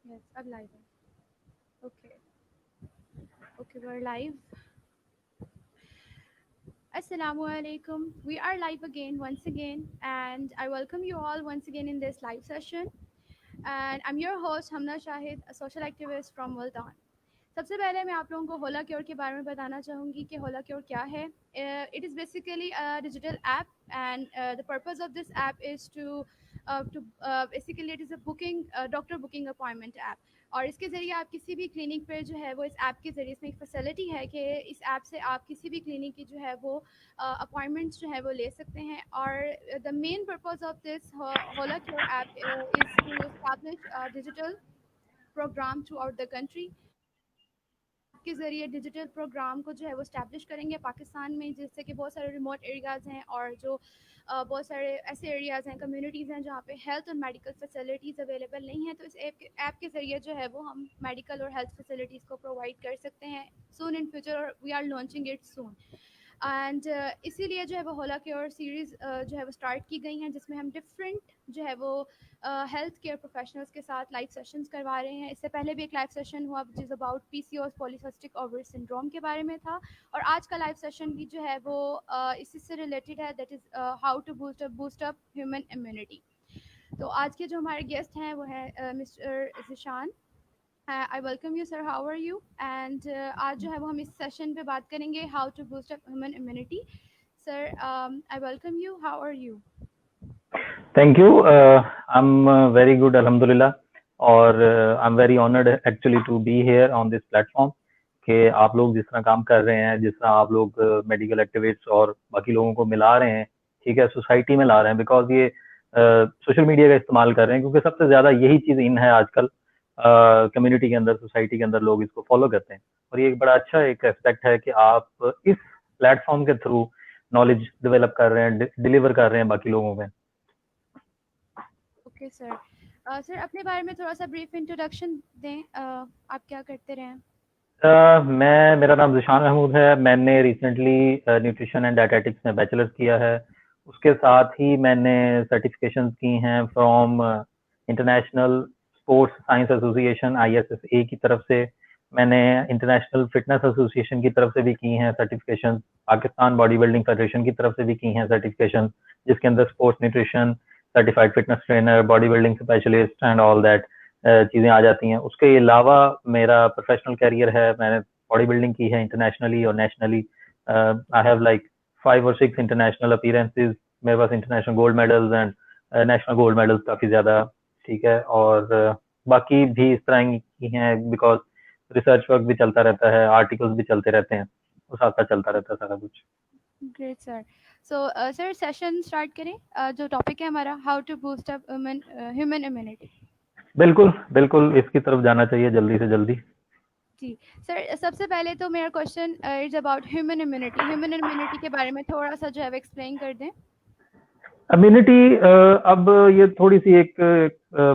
Yes, अब live है. Okay. Okay, we're live. Assalamu alaikum. We are live again, once again, and I welcome you all once again in this live session. And I'm your host, Hamna Shahid, a social activist from Multan. सबसे पहले मैं आप लोगों को होला cure के बारे में बताना चाहूँगी कि होला क्योर क्या है. It is basically a digital app, and the purpose of this app is to basically it is a booking doctor booking appointment app. और इसके ज़रिए आप किसी भी क्लिनिक पर जो है वो इस ऐप के ज़रिए इसमें एक फैसिलिटी है कि इस ऐप से आप किसी भी क्लिनिक की जो है वो अपॉइंटमेंट्स जो है वो ले सकते हैं. और the main purpose of this Hola Cure app is to establish digital program throughout the country. इस ऐप के ज़रिए डिजिटल प्रोग्राम को जो है वो स्टैब्लिश करेंगे पाकिस्तान में, जिससे कि बहुत सारे रिमोट एरियाज़ हैं और जो बहुत सारे ऐसे एरियाज़ हैं, कम्युनिटीज़ हैं जहाँ पे हेल्थ और मेडिकल फैसिलिटीज़ अवेलेबल नहीं है. तो इस ऐप के ज़रिए जो है वो हम मेडिकल और हेल्थ फैसिलिटीज़ को प्रोवाइड कर सकते हैं सून इन फ्यूचर, और we are launching it soon. And इसीलिए जो है वो होला क्योर सीरीज़ जो है वो स्टार्ट की गई हैं, जिसमें हम डिफरेंट जो है वो हेल्थ केयर प्रोफेशनल्स के साथ लाइव सेशंस करवा रहे हैं. इससे पहले भी एक लाइव सेशन हुआ which is about PCOS polycystic ovary syndrome के बारे में था. और आज का लाइव सेशन भी जो है वो इसी से रिलेटेड है, that is how to boost up human immunity. तो आज के जो हमारे गेस्ट हैं वो है mister Zishan. I welcome you sir, how are you. And आज जो है वो हम इस सेशन पे बात करेंगे how to boost up human immunity. Sir I welcome you, how are you. Thank you. I'm very good, Alhamdulillah. और I'm very honored actually to be here on this platform कि आप लोग जिस तरह काम कर रहे हैं, जिस तरह आप लोग मेडिकल एक्टिविस्ट और बाकी लोगों को मिला रहे हैं, ठीक है, सोसाइटी में ला रहे हैं, बिकॉज ये सोशल मीडिया का इस्तेमाल कर रहे हैं क्योंकि सबसे ज़्यादा यही चीज़ इन है आजकल. कम्युनिटी के अंदर, सोसाइटी के अंदर लोग इसको फॉलो करते हैं और ये एक बड़ा अच्छा एक एस्पेक्ट है कि आप इस प्लेटफॉर्म के थ्रू नॉलेज डेवलप कर रहे हैं, डिलीवर कर रहे हैं बाकी लोगों में. Okay sir. सर अपने बारे में थोड़ा सा ब्रीफ इंट्रोडक्शन दें. आप क्या करते रहे हैं. मेरा नाम ज़िशान महमूद है. मैंने रिसेंटली न्यूट्रिशन एंड डायटेटिक्स में बैचलर्स किया है. उसके साथ ही मैंने सर्टिफिकेशंस की हैं from international sports science association ISSA की तरफ से. मैंने इंटरनेशनल फिटनेस एसोसिएशन की तरफ से भी की हैं certification. Pakistan body building federation की तरफ से भी की हैं सर्टिफिकेशन, जिसके अंदर sports nutrition, certified fitness trainer, body building specialist and all that चीज़ें आ जाती हैं. उसके अलावा मेरा प्रोफेशनल करियर है. मैंने बॉडी बिल्डिंग की है इंटरनेशनली और nationally. I have like 5 or 6 international appearances. मेरे पास international gold medals and national gold medals काफ़ी ज़्यादा, ठीक है. और बाकी भी इस तरह की हैं बिकॉज रिसर्च वर्क भी चलता रहता है, आर्टिकल्स भी चलते रहते हैं, उस साथ साथ चलता रहता है सारा कुछ. Great sir. So sir session start करें. जो टॉपिक है हमारा how to boost up human immunity. बिल्कुल बिल्कुल, इसकी तरफ जाना चाहिए जल्दी से जल्दी. जी सर, सबसे पहले तो मेरा question is about human immunity. Human immunity के बारे में थोड़ा सा जो है एक्सप्लेन कर दें. इम्यूनिटी, अब ये थोड़ी सी एक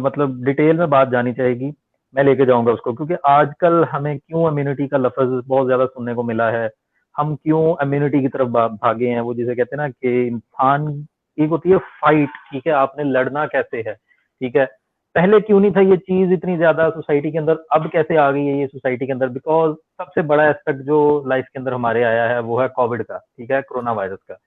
मतलब डिटेल में बात जानी चाहेगी. मैं लेके जाऊंगा उसको क्योंकि आजकल हमें क्यों इम्यूनिटी का लफ्ज बहुत ज्यादा सुनने को मिला है. हम क्यों इम्यूनिटी की तरफ भागे हैं. वो जिसे कहते हैं ना कि इंसान एक होती है फाइट, ठीक है, आपने लड़ना कैसे है, ठीक है. पहले क्यों नहीं था ये चीज इतनी ज्यादा सोसाइटी के अंदर, अब कैसे आ गई है ये सोसाइटी के अंदर. बिकॉज सबसे बड़ा एस्पेक्ट जो लाइफ के अंदर हमारे आया है वो है कोविड का, ठीक है, कोरोना वायरस का.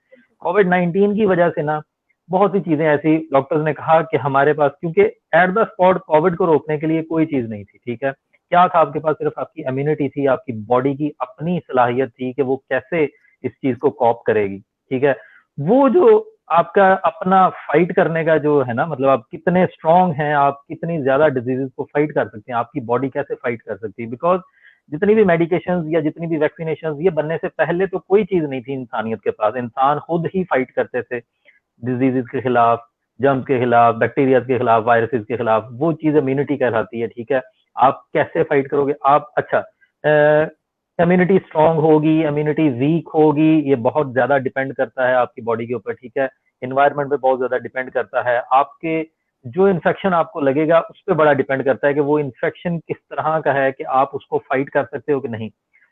कोविड-19 की वजह से ना बहुत सी चीजें ऐसी, डॉक्टर्स ने कहा कि हमारे पास, क्योंकि एट द स्पॉट कोविड को रोकने के लिए कोई चीज नहीं थी, ठीक है. क्या था आपके पास? सिर्फ आपकी इम्यूनिटी थी, आपकी बॉडी की अपनी सलाहियत थी कि वो कैसे इस चीज को कॉप करेगी, ठीक है. वो जो आपका अपना फाइट करने का जो है ना, मतलब आप कितने स्ट्रांग हैं, आप कितनी ज्यादा डिजीजेस को फाइट कर सकते हैं, आपकी बॉडी कैसे फाइट कर सकती है. बिकॉज जितनी भी मेडिकेशन या जितनी भी वैक्सीनेशन ये बनने से पहले तो कोई चीज नहीं थी इंसानियत के पास. इंसान खुद ही फाइट करते थे डिजीजेस के खिलाफ, जर्म्स के खिलाफ, बैक्टीरिया के खिलाफ, वायरसेस के खिलाफ. वो चीज इम्यूनिटी कहलाती है, ठीक है. आप कैसे फाइट करोगे आप. अच्छा, इम्यूनिटी स्ट्रांग होगी, इम्यूनिटी वीक होगी, ये बहुत ज्यादा डिपेंड करता है आपकी बॉडी के ऊपर, ठीक है. इन्वायरमेंट पे बहुत ज्यादा डिपेंड करता है. आपके जो इन्फेक्शन आपको लगेगा उस पर बड़ा डिपेंड करता है कि वो इन्फेक्शन किस तरह का है कि आप उसको फाइट कर सकते हो कि नहीं.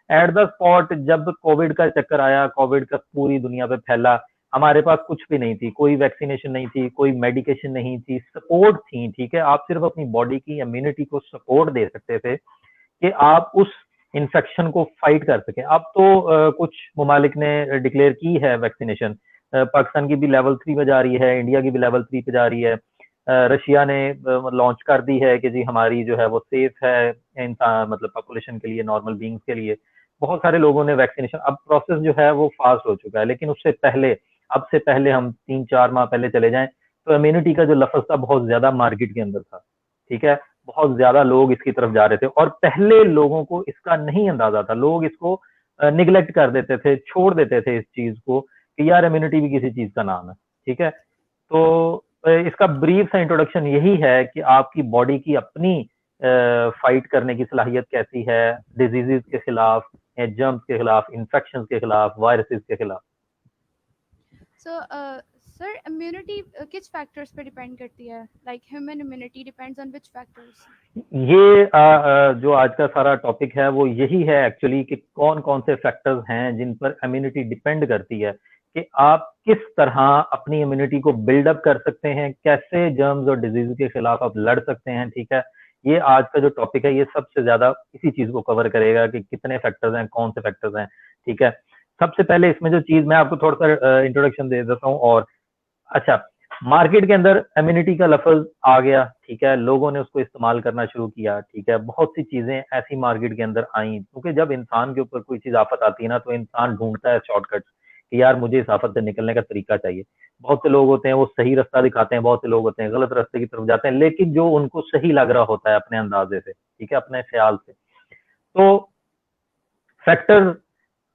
एट द स्पॉट जब कोविड का चक्कर आया, कोविड का पूरी दुनिया पे फैला, हमारे पास कुछ भी नहीं थी, कोई वैक्सीनेशन नहीं थी, कोई मेडिकेशन नहीं थी, सपोर्ट थी, ठीक है, आप सिर्फ अपनी बॉडी की इम्यूनिटी को सपोर्ट दे सकते थे कि आप उस इन्फेक्शन को फाइट कर सकें। अब तो कुछ ममालिक ने डिक्लेयर की है वैक्सीनेशन, पाकिस्तान की भी लेवल 3 पे जा रही है, इंडिया की भी लेवल 3 पे जा रही है, रशिया ने लॉन्च कर दी है कि जी हमारी जो है वो सेफ है इंसान, मतलब पॉपुलेशन के लिए, नॉर्मल बींग्स के लिए। बहुत सारे लोगों ने वैक्सीनेशन, अब प्रोसेस जो है वो फास्ट हो चुका है, लेकिन उससे पहले, अब से पहले हम 3-4 माह पहले चले जाएं तो इम्यूनिटी का जो लफ्ज था बहुत ज्यादा मार्केट के अंदर था, ठीक है, बहुत ज्यादा लोग इसकी तरफ जा रहे थे और पहले लोगों को इसका नहीं अंदाजा था, लोग इसको निगलेक्ट कर देते थे, छोड़ देते थे इस चीज को कि यार इम्यूनिटी भी किसी चीज का नाम है, ठीक है। तो इसका ब्रीफ सा इंट्रोडक्शन यही है कि आपकी बॉडी की अपनी फाइट करने की सलाहियत कैसी है, डिजीजेस के खिलाफ, जर्म्स के खिलाफ, इन्फेक्शन के खिलाफ, वायरसेस के खिलाफ। सो सर, इम्यूनिटी किस फैक्टर्स पे डिपेंड करती है? Like human immunity depends on which factors? ये जो आज का सारा टॉपिक है वो यही है एक्चुअली कि कौन कौन से फैक्टर्स हैं जिन पर इम्यूनिटी डिपेंड करती है, कि आप किस तरह अपनी इम्यूनिटी को बिल्डअप कर सकते हैं, कैसे जर्म्स और डिजीज के खिलाफ आप लड़ सकते हैं, ठीक है। ये आज का जो टॉपिक है ये सबसे ज्यादा इसी चीज को कवर करेगा कि कितने फैक्टर्स हैं, कौन से फैक्टर्स हैं, ठीक है। सबसे पहले इसमें जो चीज, मैं आपको थोड़ा सा इंट्रोडक्शन दे देता हूँ। और अच्छा, मार्केट के अंदर इम्यूनिटी का लफ्ज आ गया, ठीक है, लोगों ने उसको इस्तेमाल करना शुरू किया, ठीक है, बहुत सी चीजें ऐसी मार्केट के अंदर आई, क्योंकि जब इंसान के ऊपर कोई चीज आफत आती है ना तो इंसान ढूंढता है शॉर्टकट कि यार मुझे इस आफत से निकलने का तरीका चाहिए। बहुत से लोग होते हैं वो सही रास्ता दिखाते हैं, बहुत से लोग होते हैं गलत रास्ते की तरफ जाते हैं, लेकिन जो उनको सही लग रहा होता है अपने अंदाजे से, ठीक है, अपने ख्याल से। तो फैक्टर,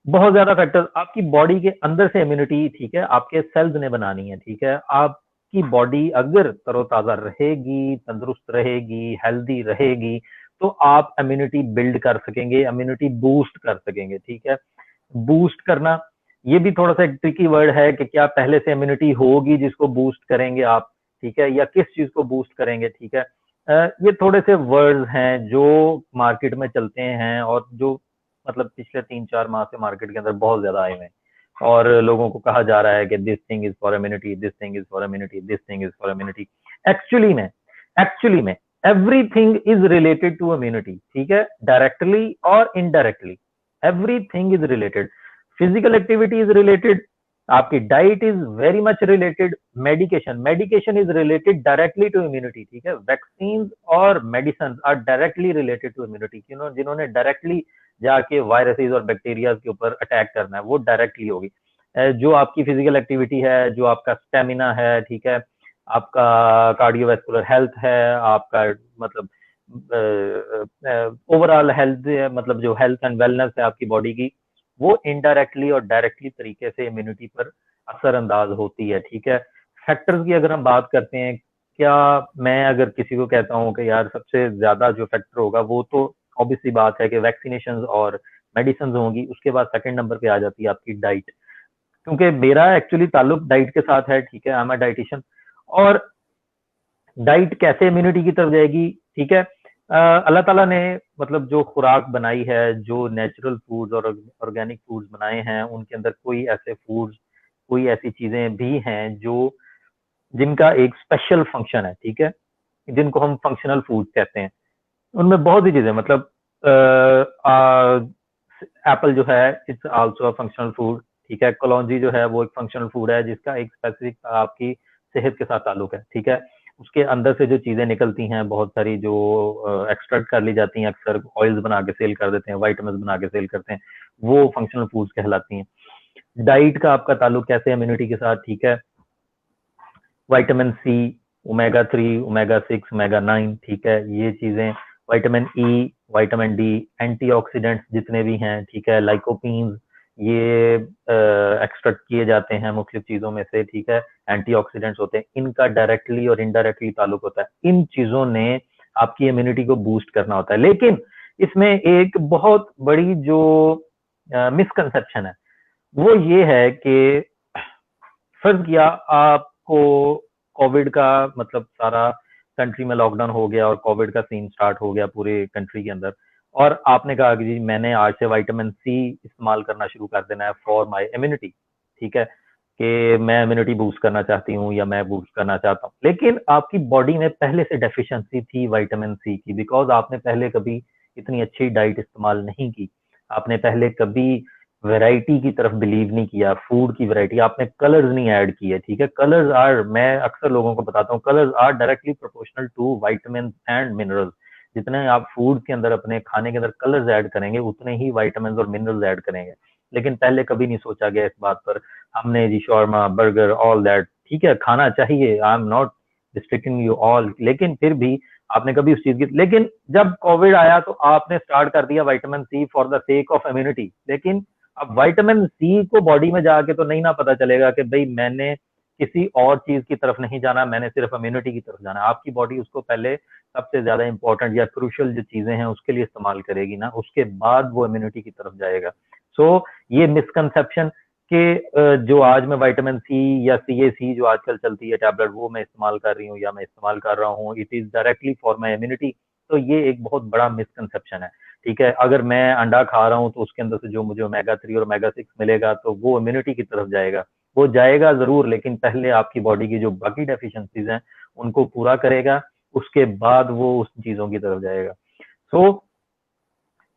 बहुत ज्यादा फैक्टर, आपकी बॉडी के अंदर से इम्यूनिटी, ठीक है, आपके सेल्स ने बनानी है, ठीक है। आपकी बॉडी अगर तरोताजा रहेगी, तंदुरुस्त रहेगी, हेल्दी रहेगी, तो आप इम्यूनिटी बिल्ड कर सकेंगे, इम्यूनिटी बूस्ट कर सकेंगे, ठीक है। बूस्ट करना, ये भी थोड़ा सा एक ट्रिकी वर्ड है कि क्या पहले से इम्यूनिटी होगी जिसको बूस्ट करेंगे आप, ठीक है, या किस चीज को बूस्ट करेंगे, ठीक है। ये थोड़े से वर्ड्स हैं जो मार्केट में चलते हैं और जो मतलब पिछले 3-4 माह से मार्केट के अंदर बहुत ज्यादा आए हुए हैं, और लोगों को कहा जा रहा है कि this thing is for immunity, this thing is for immunity, this thing is for immunity. Actually में एक्चुअली में everything is related to immunity, ठीक है, डायरेक्टली और indirectly everything is related. Physical activity is related, आपकी diet is very much related, medication medication is related directly to immunity, ठीक है। Vaccine और medicine are directly related to immunity, जिन्होंने directly जाके viruses और बैक्टीरिया के ऊपर अटैक करना है वो डायरेक्टली होगी। जो आपकी फिजिकल एक्टिविटी है, जो आपका स्टेमिना है, ठीक है, आपका कार्डियोवैस्कुलर हेल्थ है, आपका मतलब ओवरऑल हेल्थ, मतलब जो हेल्थ एंड वेलनेस है आपकी बॉडी की, वो इनडायरेक्टली और डायरेक्टली तरीके से इम्यूनिटी पर असरअंदाज होती है, ठीक है। फैक्टर्स की अगर हम बात करते हैं, क्या मैं अगर किसी को कहता हूँ कि यार सबसे ज्यादा जो फैक्टर होगा वो तो ऑब्वियसली बात है कि वैक्सीनेशन और मेडिसिन होंगी, उसके बाद सेकंड नंबर पे आ जाती है आपकी डाइट, क्योंकि मेरा एक्चुअली ताल्लुक डाइट के साथ है, ठीक है, आई एम अ डाइटिशियन। और डाइट कैसे इम्यूनिटी की तरफ जाएगी, ठीक है। अल्लाह ताला ने मतलब जो खुराक बनाई है, जो नेचुरल फूड्स और ऑर्गेनिक फूड्स बनाए हैं, उनके अंदर कोई ऐसे फूड्स, कोई ऐसी चीजें भी हैं जो जिनका एक स्पेशल फंक्शन है, ठीक है, जिनको हम फंक्शनल फूड कहते हैं। उनमें बहुत सी चीजें, मतलब एप्पल जो है it's also a functional food, ठीक है। कलौंजी जो है वो एक फंक्शनल फूड है जिसका एक स्पेसिफिक आपकी सेहत के साथ ताल्लुक है, ठीक है। उसके अंदर से जो चीजें निकलती हैं बहुत सारी, जो एक्सट्रैक्ट कर ली जाती हैं, अक्सर ऑयल्स बना के सेल कर देते हैं, वाइटामिन बना के सेल करते हैं, वो फंक्शनल फूड्स कहलाती हैं। डाइट का आपका ताल्लुक कैसे इम्यूनिटी के साथ, ठीक है। Vitamin C, omega 3, omega 6, omega 9, ठीक है, ये चीजें, vitamin E, vitamin D, antioxidants जितने भी हैं, ठीक है, लाइकोपीन्स, ये एक्सट्रैक्ट किए जाते हैं मुख्तलिफ चीजों में से, ठीक है, एंटीऑक्सीडेंट्स होते हैं, इनका डायरेक्टली और इनडायरेक्टली ताल्लुक होता है। इन चीजों ने आपकी इम्यूनिटी को बूस्ट करना होता है, लेकिन इसमें एक बहुत बड़ी जो मिसकंसेप्शन है वो ये है कि फर्ज किया आपको कोविड का, मतलब सारा कंट्री में लॉकडाउन हो गया और कोविड का सीन स्टार्ट हो गया पूरे कंट्री के अंदर, और आपने कहा कि जी मैंने आज से विटामिन सी इस्तेमाल करना शुरू कर देना है फॉर माय इम्यूनिटी, ठीक है। कि मैं इम्यूनिटी बूस्ट करना चाहती हूँ या मैं बूस्ट करना चाहता हूँ, लेकिन आपकी बॉडी में पहले से डेफिशिएंसी थी विटामिन सी की, बिकॉज आपने पहले कभी इतनी अच्छी डाइट इस्तेमाल नहीं की, आपने पहले कभी वैरायटी की तरफ बिलीव नहीं किया, फूड की वैरायटी, आपने कलर्स नहीं ऐड किए। ठीक है, कलर्स आर, मैं अक्सर लोगों को बताता हूँ, colours are directly proportional to vitamin and minerals. जितने आप फूड के अंदर, अपने खाने के अंदर कलर्स ऐड करेंगे, उतने ही विटामिन और मिनरल्स ऐड करेंगे। लेकिन पहले कभी नहीं सोचा गया इस बात पर। हमने जी शॉर्मा, बर्गर, ऑल दैट, ठीक है, खाना चाहिए, I am not restricting you all, लेकिन फिर भी आपने कभी उस चीज की, लेकिन जब कोविड आया तो आपने स्टार्ट कर दिया vitamin C for the sake of immunity. लेकिन अब विटामिन सी को बॉडी में जाके तो नहीं ना पता चलेगा कि भाई मैंने किसी और चीज की तरफ नहीं जाना, मैंने सिर्फ इम्यूनिटी की तरफ जाना। आपकी बॉडी उसको पहले सबसे ज्यादा इंपॉर्टेंट या क्रूशियल जो चीजें हैं उसके लिए इस्तेमाल करेगी ना, उसके बाद वो इम्यूनिटी की तरफ जाएगा। सो ये मिसकंसेप्शन कि जो आज मैं विटामिन सी या CAC जो आजकल चलती है टैबलेट, वो मैं इस्तेमाल कर रही हूँ या मैं इस्तेमाल कर रहा हूँ, it is directly for my immunity, तो ये एक बहुत बड़ा मिसकंसेप्शन है। ठीक है, अगर मैं अंडा खा रहा हूँ तो उसके अंदर से जो मुझे ओमेगा 3 और ओमेगा 6 मिलेगा तो वो इम्यूनिटी की तरफ जाएगा, वो जाएगा जरूर, लेकिन पहले आपकी बॉडी की जो बाकी डेफिशिएंसीज हैं उनको पूरा करेगा, उसके बाद वो उस चीजों की तरफ जाएगा। सो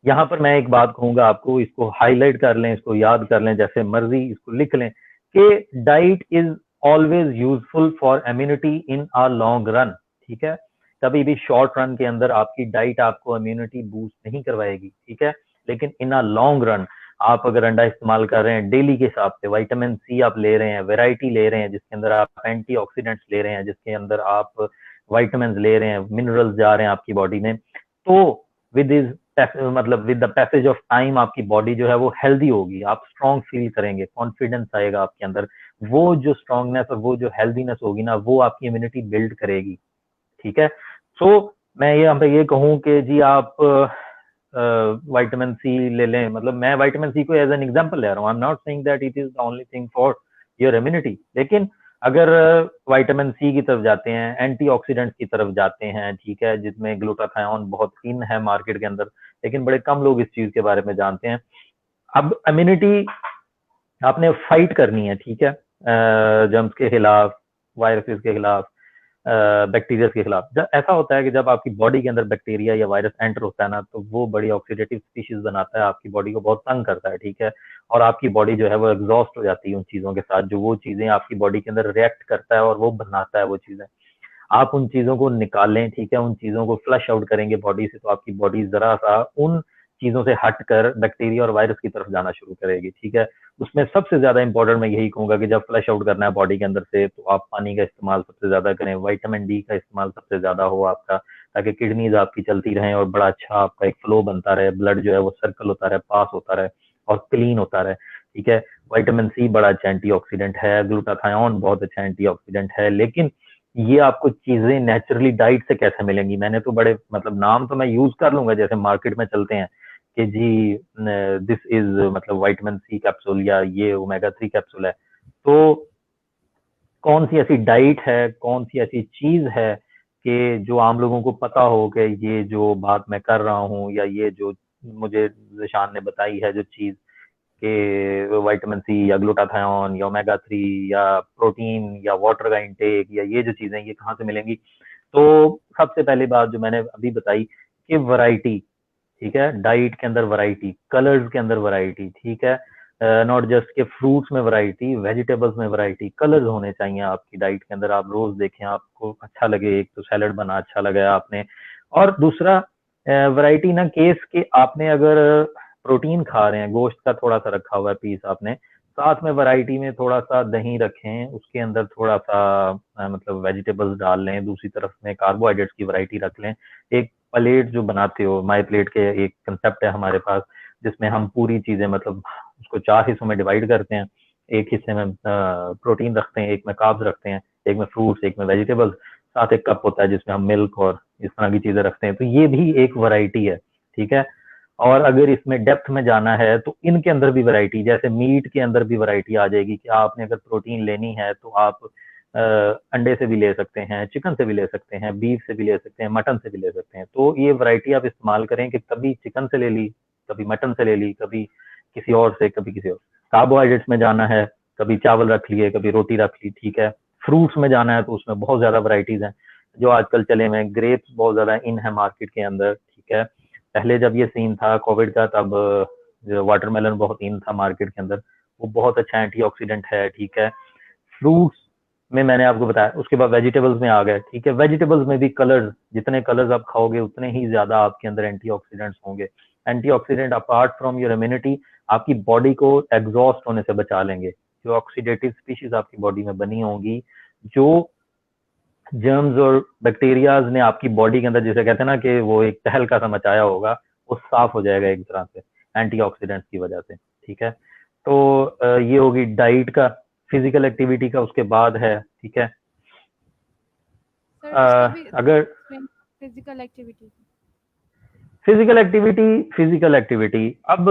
यहाँ पर मैं एक बात कहूंगा आपको, इसको हाईलाइट कर लें, इसको याद कर लें, जैसे मर्जी इसको लिख लें कि diet is always useful for immunity in a long run. ठीक है, कभी भी शॉर्ट रन के अंदर आपकी डाइट आपको इम्यूनिटी बूस्ट नहीं करवाएगी। ठीक है, लेकिन इन अ लॉन्ग रन आप अगर अंडा इस्तेमाल कर रहे हैं डेली के हिसाब से, विटामिन सी आप ले रहे हैं, वेराइटी ले रहे हैं जिसके अंदर आप एंटीऑक्सीडेंट्स ले रहे हैं, जिसके अंदर आप विटामिन ले रहे हैं, मिनरल्स जा रहे हैं आपकी बॉडी में, तो विद इज मतलब with the passage of time आपकी बॉडी जो है वो हेल्दी होगी, आप स्ट्रॉन्ग फील करेंगे, कॉन्फिडेंस आएगा आपके अंदर, वो जो स्ट्रॉन्गनेस और वो जो हेल्दीनेस होगी ना, वो आपकी इम्यूनिटी बिल्ड करेगी। ठीक है, सो मैं ये यहाँ पे ये कहूँ कि जी आप विटामिन सी ले लें, मतलब मैं विटामिन सी को एज एन एग्जांपल ले रहा हूँ, I am not saying that it is the only thing for your immunity, लेकिन अगर विटामिन सी की तरफ जाते हैं, एंटीऑक्सीडेंट्स की तरफ जाते हैं, ठीक है, जिसमें ग्लूटाथायोन बहुत इन है मार्केट के अंदर, लेकिन बड़े कम लोग इस चीज के बारे में जानते हैं। अब इम्यूनिटी आपने फाइट करनी है, ठीक है, जर्म्स के खिलाफ, वायरसेस के खिलाफ, बैक्टीरिया के खिलाफ। जब ऐसा होता है कि जब आपकी बॉडी के अंदर बैक्टीरिया या वायरस एंटर होता है ना, तो वो बड़ी ऑक्सीडेटिव स्पीशीज बनाता है, आपकी बॉडी को बहुत तंग करता है। ठीक है, और आपकी बॉडी जो है वो एग्जॉस्ट हो जाती है उन चीजों के साथ, जो वो चीजें आपकी बॉडी के अंदर रिएक्ट करता है और वो बनाता है वो चीजें। आप उन चीजों को निकालें, ठीक है, उन चीजों को फ्लश आउट करेंगे बॉडी से, तो आपकी बॉडी जरा सा उन चीजों से हटकर बैक्टीरिया और वायरस की तरफ जाना शुरू करेगी। ठीक है, उसमें सबसे ज्यादा इंपॉर्टेंट मैं यही कहूंगा कि जब फ्लश आउट करना है बॉडी के अंदर से, तो आप पानी का इस्तेमाल सबसे ज्यादा करें, विटामिन डी का इस्तेमाल सबसे ज्यादा हो आपका, ताकि किडनीज आपकी चलती रहें और बड़ा अच्छा आपका एक फ्लो बनता रहे, ब्लड जो है वो सर्कल होता रहे, पास होता रहे और क्लीन होता रहे। ठीक है, विटामिन सी बड़ा अच्छा एंटीऑक्सीडेंट है, ग्लूटाथायोन बहुत अच्छा एंटीऑक्सीडेंट है, लेकिन ये आपको चीजें नेचुरली डाइट से कैसे मिलेंगी? मैंने तो बड़े मतलब नाम तो मैं यूज कर लूंगा, जैसे मार्केट में चलते हैं कि जी दिस इज मतलब विटामिन सी कैप्सूल या ये ओमेगा 3 कैप्सूल है, तो कौन सी ऐसी डाइट है, कौन सी ऐसी चीज है कि जो आम लोगों को पता हो कि ये जो बात मैं कर रहा हूँ या ये जो मुझे जिशान ने बताई है जो चीज कि विटामिन सी या ग्लूटाथायोन या ओमेगा 3 या प्रोटीन या वाटर का इंटेक या ये जो चीजें ये कहाँ से मिलेंगी? तो सबसे पहली बात जो मैंने अभी बताई कि वैरायटी, ठीक है, डाइट के अंदर वैरायटी, कलर्स के अंदर वैरायटी, ठीक है, नॉट जस्ट के फ्रूट्स में वैरायटी, वेजिटेबल्स में वैरायटी, कलर्स होने चाहिए आपकी डाइट के अंदर। आप रोज देखें, आपको अच्छा लगे, एक तो सैलड बना अच्छा लगा आपने, और दूसरा वैरायटी ना केस के आपने अगर प्रोटीन खा रहे हैं, गोश्त का थोड़ा सा रखा हुआ है पीस आपने, साथ में वैरायटी में थोड़ा सा दही रखें, उसके अंदर थोड़ा सा मतलब वेजिटेबल्स डाल लें, दूसरी तरफ में कार्बोहाइड्रेट्स की वैरायटी रख लें। एक प्लेट जो बनाते हो, माई प्लेट के एक कंसेप्ट है हमारे पास, जिसमें हम पूरी चीजें मतलब उसको 4 हिस्सों में डिवाइड करते हैं। एक हिस्से में प्रोटीन रखते हैं, एक में कार्ब्स रखते हैं, एक में फ्रूट्स, एक में वेजिटेबल्स, साथ एक कप होता है जिसमें हम मिल्क और इस तरह की चीजें रखते हैं। तो ये भी एक वैरायटी है, ठीक है। और अगर इसमें डेप्थ में जाना है तो इनके अंदर भी वैरायटी, जैसे मीट के अंदर भी वैरायटी आ जाएगी कि आपने अगर प्रोटीन लेनी है तो आप अंडे से भी ले सकते हैं, चिकन से भी ले सकते हैं, बीफ से भी ले सकते हैं, मटन से भी ले सकते हैं। तो ये वैरायटी आप इस्तेमाल करें कि कभी चिकन से ले ली, कभी मटन से ले ली, कभी किसी और से, कभी किसी और। कार्बोहाइड्रेट्स में जाना है कभी चावल रख लिए, कभी रोटी रख ली, ठीक है। फ्रूट्स में जाना है तो उसमें बहुत ज्यादा वैरायटीज हैं जो आजकल चले हुए हैं। ग्रेप्स बहुत ज्यादा इन है मार्केट के अंदर, ठीक है। पहले जब ये सीन था कोविड का, तब वाटरमेलन बहुत इन था मार्केट के अंदर। वो बहुत अच्छा एंटीऑक्सीडेंट है, ठीक है। फ्रूट्स में मैंने आपको बताया। उसके बाद वेजिटेबल्स में आ गए, ठीक है। वेजिटेबल्स में भी कलर्स, जितने कलर्स आप खाओगे उतने ही ज्यादा आपके अंदर एंटीऑक्सीडेंट्स होंगे। Antioxidant apart from your immunity आपकी बॉडी को एग्जॉस्ट होने से बचा लेंगे। जो ऑक्सीडेटिव स्पीशीज आपकी बॉडी में बनी होंगी, जो जर्म्स और बैक्टीरियाज ने आपकी बॉडी के अंदर, जिसे कहते हैं ना कि वो एक तहलका सा मचाया होगा, वो साफ हो जाएगा एक तरह से एंटीऑक्सीडेंट्स की वजह से, ठीक है। तो ये होगी डाइट का। फिजिकल एक्टिविटी का उसके बाद है, ठीक है। सर इसको भी अगर फिजिकल एक्टिविटी। फिजिकल एक्टिविटी अब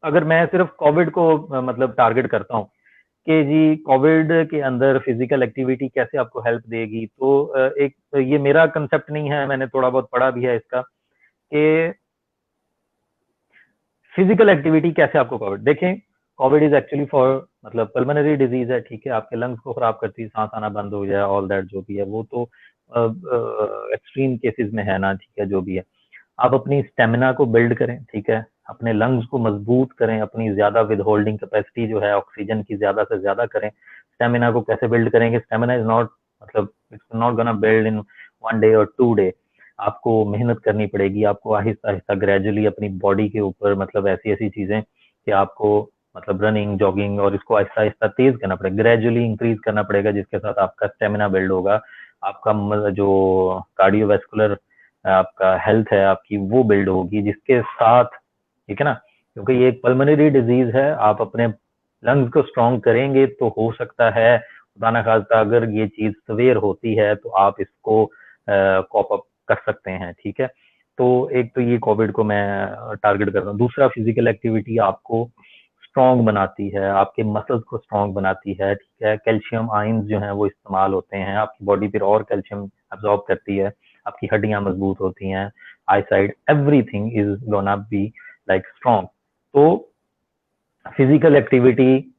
अगर मैं सिर्फ कोविड को मतलब टारगेट करता हूँ कि जी कोविड के अंदर फिजिकल एक्टिविटी कैसे आपको हेल्प देगी, तो एक ये मेरा कंसेप्ट नहीं है, मैंने थोड़ा बहुत पढ़ा भी है इसका कि फिजिकल एक्टिविटी कैसे आपको कोविड, देखें कोविड इज एक्चुअली फॉर मतलब पल्मोनरी डिजीज है, ठीक है। आपके लंग्स को खराब करती है, सांस आना बंद हो जाए, ऑल दैट जो भी है वो तो एक्सट्रीम केसेस में है ना, ठीक है, जो भी है। आप अपनी स्टेमिना को बिल्ड करें, ठीक है। अपने लंग्स को मजबूत करें, अपनी ज्यादा विद होल्डिंग कैपेसिटी जो है ऑक्सीजन की ज्यादा से ज्यादा करें। स्टेमिना को कैसे बिल्ड करेंगे? स्टेमिना इज नॉट मतलब it's not gonna build in 1 day और 2 डे। आपको मेहनत करनी पड़ेगी, आपको आहिस्ता आहिस्ता ग्रेजुअली अपनी बॉडी के ऊपर मतलब ऐसी ऐसी चीजें कि आपको मतलब रनिंग, जॉगिंग और इसको आहिस्ता आहिस्ता तेज करना पड़ेगा, ग्रेजुअली इंक्रीज करना पड़ेगा, जिसके साथ आपका स्टेमिना बिल्ड होगा। आपका जो कार्डियोवैस्कुलर आपका हेल्थ है आपकी वो बिल्ड होगी, जिसके साथ, ठीक है ना, क्योंकि ये एक पल्मोनरी डिजीज है। आप अपने लंग्स को स्ट्रॉन्ग करेंगे तो हो सकता है खुदा ना खास्ता अगर ये चीज सवेयर होती है तो आप इसको कॉप अप कर सकते हैं, ठीक है। तो एक तो ये कोविड को मैं टारगेट कर रहा हूँ। दूसरा, फिजिकल एक्टिविटी आपको स्ट्रॉन्ग बनाती है, आपके मसल्स को स्ट्रॉन्ग बनाती है, ठीक है। कैल्शियम आयंस जो हैं वो इस्तेमाल होते हैं, आपकी बॉडी फिर और कैल्शियम अब्सॉर्ब करती है, आपकी हड्डियां मजबूत होती हैं, eyesight everything is gonna be like strong. तो फिजिकल एक्टिविटी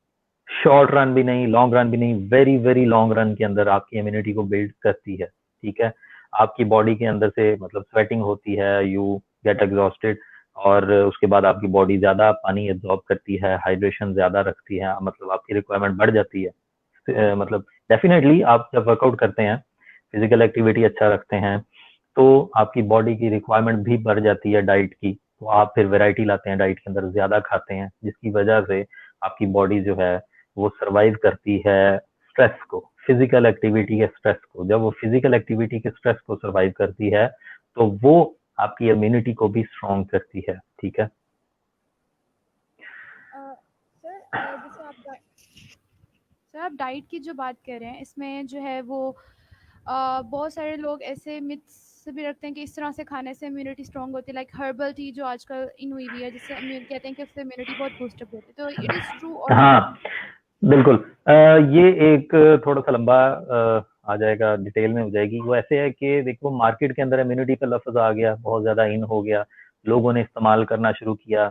शॉर्ट रन भी नहीं, लॉन्ग रन भी नहीं, वेरी वेरी लॉन्ग रन के अंदर आपकी इम्यूनिटी को बिल्ड करती है, ठीक है। आपकी बॉडी के अंदर से मतलब स्वेटिंग होती है, यू गेट एग्जॉस्टेड, और उसके बाद आपकी बॉडी ज्यादा पानी एब्जॉर्ब करती है, हाइड्रेशन ज्यादा रखती है, मतलब आपकी रिक्वायरमेंट बढ़ जाती है। मतलब डेफिनेटली आप जब वर्कआउट करते हैं, फिजिकल एक्टिविटी अच्छा रखते हैं, तो आपकी बॉडी की रिक्वायरमेंट भी बढ़ जाती है डाइट की। तो आप फिर वैरायटी लाते हैं डाइट के अंदर, ज्यादा खाते हैं, जिसकी वजह से आपकी बॉडी जो है वो सरवाइव करती है स्ट्रेस को, फिजिकल एक्टिविटी के स्ट्रेस को। जब वो फिजिकल एक्टिविटी के स्ट्रेस को सरवाइव करती है तो वो आपकी इम्यूनिटी को भी स्ट्रॉन्ग करती है, ठीक है। सर जैसे आप डाइट की जो बात कर रहे हैं, इसमें जो है वो बहुत सारे लोग ऐसे मिथ्स भी रखते हैं कि इस तरह से खाने से इम्यूनिटी स्ट्रांग होती है, लाइक हर्बल टी जो आजकल इन हुई हुई है, जिससे कहते हैं कि उससे इम्यूनिटी बहुत बूस्टअप होती है, तो इट इज़ ट्रू और हाँ, नॉट? बिल्कुल। ये एक थोड़ा सा लंबा आ जाएगा, डिटेल में हो जाएगी। वो ऐसे है कि देखो मार्केट के अंदर इम्यूनिटी का लफ्ज आ गया, बहुत ज्यादा इन हो गया, लोगों ने इस्तेमाल करना शुरू किया।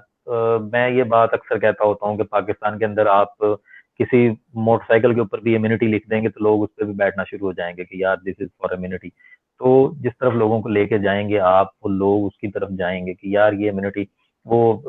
मैं ये बात अक्सर कहता होता हूँ कि पाकिस्तान के अंदर आप किसी मोटरसाइकिल के ऊपर भी इम्यूनिटी लिख देंगे तो लोग उस पर भी बैठना शुरू हो जाएंगे कि यार दिस इज फॉर इम्यूनिटी। तो जिस तरफ लोगों को लेके जाएंगे आप, वो लोग उसकी तरफ जाएंगे कि यार ये इम्यूनिटी, वो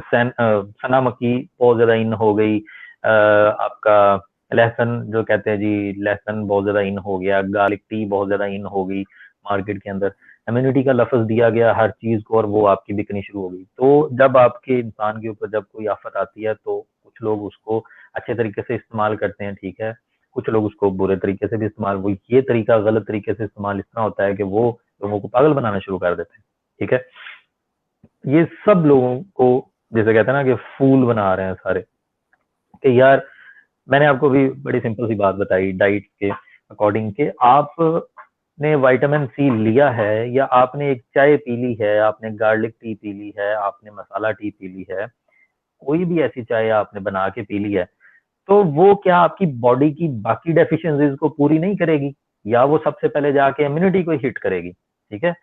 सना मक्की बहुत ज्यादा इन हो गई, आपका लहसुन जो कहते हैं जी, लहसुन बहुत ज्यादा इन हो गया, गार्लिक टी बहुत ज्यादा इन हो गई मार्केट के अंदर। इम्यूनिटी का लफ्ज दिया गया हर चीज को और वो आपकी बिकनी शुरू हो गई। तो जब आपके इंसान के ऊपर जब कोई आफत आती है तो कुछ लोग उसको अच्छे तरीके से इस्तेमाल करते हैं, ठीक है। कुछ लोग उसको बुरे तरीके से भी इस्तेमाल, वो ये तरीका गलत तरीके से इस्तेमाल इस तरह होता है कि वो लोगों को पागल बनाना शुरू कर देते हैं, ठीक है। ये सब लोगों को जैसे कहते हैं ना कि फूल बना रहे हैं सारे, कि यार मैंने आपको भी बड़ी सिंपल सी बात बताई डाइट के अकॉर्डिंग के, आपने विटामिन सी लिया है या आपने एक चाय पी ली है, आपने गार्लिक टी पी ली है, आपने मसाला टी पी ली है, कोई भी ऐसी चाय आपने बना के पी ली है, तो वो क्या आपकी बॉडी की बाकी डेफिशिएंसीज को पूरी नहीं करेगी, या वो सबसे पहले जाके इम्यूनिटी को हिट करेगी, ठीक है।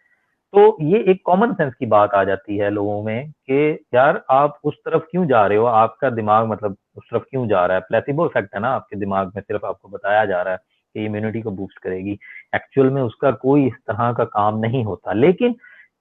तो ये एक कॉमन सेंस की बात आ जाती है लोगों में कि यार आप उस तरफ क्यों जा रहे हो, आपका दिमाग मतलब उस तरफ क्यों जा रहा है? प्लेसिबो इफेक्ट है ना, आपके दिमाग में सिर्फ आपको बताया जा रहा है कि इम्यूनिटी को बूस्ट करेगी, एक्चुअल में उसका कोई इस तरह का काम नहीं होता। लेकिन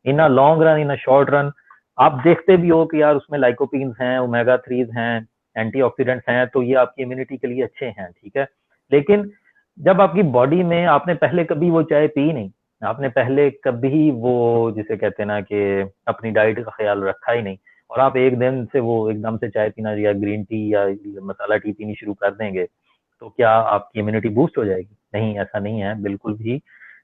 in a long run, in a short run, आप देखते भी हो कि यार उसमें लाइकोपीन्स हैं, ओमेगा 3 हैं, एंटीऑक्सीडेंट्स हैं, तो ये आपकी इम्यूनिटी के लिए अच्छे हैं, ठीक है। लेकिन जब आपकी बॉडी में, आपने पहले कभी वो चाय पी नहीं, आपने पहले कभी वो जिसे कहते हैं ना कि अपनी डाइट का ख्याल रखा ही नहीं, और आप एक दिन से वो एकदम से चाय पीना या ग्रीन टी या मसाला टी पीनी शुरू कर देंगे, तो क्या आपकी इम्यूनिटी बूस्ट हो जाएगी? नहीं, ऐसा नहीं है बिल्कुल भी।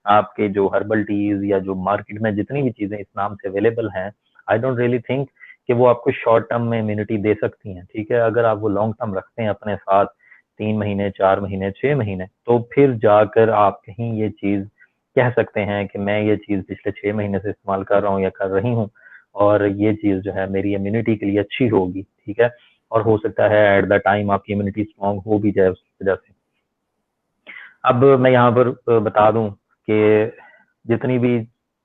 आपके जो हर्बल टीज या जो मार्केट में जितनी भी चीजें इस नाम से अवेलेबल हैं, आई डोंट रियली थिंक कि वो आपको शॉर्ट टर्म में इम्यूनिटी दे सकती हैं, ठीक है। अगर आप वो लॉन्ग टर्म रखते हैं अपने साथ 3 महीने, 4 महीने, 6 महीने, तो फिर जाकर आप कहीं ये चीज कह सकते हैं कि मैं ये चीज पिछले 6 महीने से इस्तेमाल कर रहा हूँ या कर रही हूँ, और ये चीज जो है मेरी इम्यूनिटी के लिए अच्छी होगी, ठीक है। और हो सकता है एट द टाइम आपकी इम्यूनिटी स्ट्रांग हो भी जाए उस वजह से। अब मैं यहाँ पर बता दूं कि जितनी भी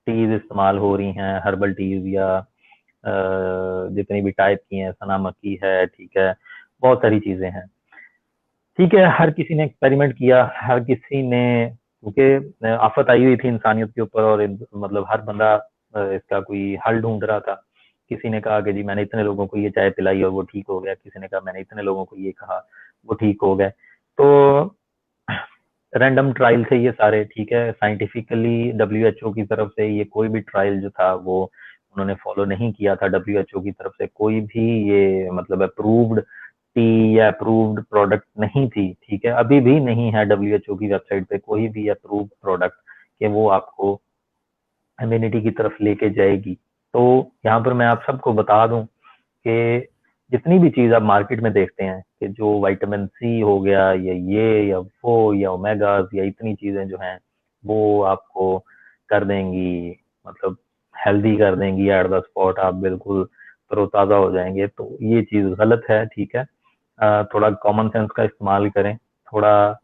टीज इस्तेमाल हो रही हैं, हर्बल टीज या जितनी भी टाइप की हैं, सना मक्खी है, ठीक है, बहुत सारी चीजें हैं, ठीक है। हर किसी ने एक्सपेरिमेंट किया, हर किसी ने, क्योंकि आफत आई हुई थी इंसानियत के ऊपर, और मतलब हर बंदा इसका कोई हल ढूंढ रहा था। किसी ने कहा कि जी मैंने इतने लोगों को ये चाय पिलाई और वो ठीक हो गया, किसी ने कहा मैंने इतने लोगों को ये कहा वो ठीक हो गए। तो रैंडम ट्रायल थे ये सारे, ठीक है। साइंटिफिकली डब्ल्यूएचओ की तरफ से ये कोई भी ट्रायल जो था वो उन्होंने फॉलो नहीं किया था। डब्ल्यूएचओ की तरफ से कोई भी ये मतलब अप्रूव्ड टी या अप्रूव्ड प्रोडक्ट नहीं थी, ठीक है। अभी भी नहीं है डब्ल्यूएचओ की वेबसाइट पे कोई भी अप्रूव्ड प्रोडक्ट कि वो आपको इम्यूनिटी की तरफ लेके जाएगी। तो यहाँ पर मैं आप सबको बता दूं कि जितनी भी चीज आप मार्केट में देखते हैं कि जो विटामिन सी हो गया या ये या वो या ओमेगास या इतनी चीजें जो हैं वो आपको कर देंगी, मतलब हेल्दी कर देंगी एट द स्पॉट, आप बिल्कुल तरोताजा हो जाएंगे, तो ये चीज गलत है, ठीक है। थोड़ा कॉमन सेंस का इस्तेमाल करें, थोड़ा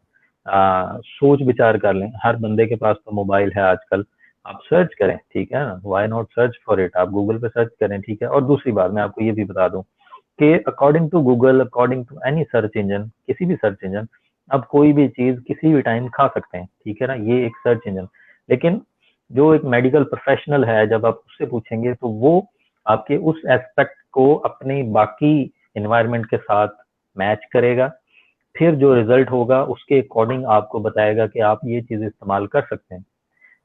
सोच विचार कर लें। हर बंदे के पास तो मोबाइल है आजकल, आप सर्च करें, ठीक है ना, why not search for it, आप गूगल पे सर्च करें, ठीक है। और दूसरी बात मैं आपको ये भी बता दूं कि according to Google, according to any search engine, किसी भी सर्च इंजन, आप कोई भी चीज किसी भी टाइम खा सकते हैं, ठीक है ना, ये एक सर्च इंजन। लेकिन जो एक मेडिकल प्रोफेशनल है, जब आप उससे पूछेंगे तो वो आपके उस एस्पेक्ट को अपनी बाकी एनवायरनमेंट के साथ मैच करेगा, फिर जो रिजल्ट होगा उसके अकॉर्डिंग आपको बताएगा कि आप ये चीज इस्तेमाल कर सकते हैं।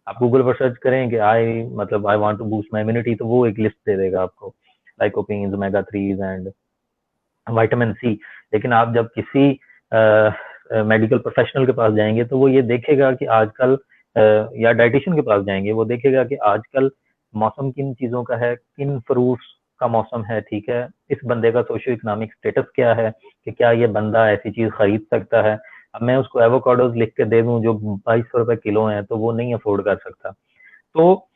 आप गूगल पर सर्च करेंगे I want to boost my immunity, तो वो एक लिस्ट दे देगा आपको, lycopenes, omega 3 and vitamin C. लेकिन आप जब किसी मेडिकल प्रोफेशनल के पास जाएंगे तो वो ये देखेगा कि आजकल या डाइटिशियन के पास जाएंगे, वो देखेगा कि आजकल मौसम किन चीजों का है, किन फ्रूट्स का मौसम है, ठीक है। इस बंदे का सोशियो इकोनॉमिक स्टेटस क्या है, कि क्या ये बंदा ऐसी चीज खरीद सकता है। अब मैं उसको एवोकाडोज लिख के दे दूं जो 2200 रुपए किलो है, तो वो नहीं अफोर्ड कर सकता। तो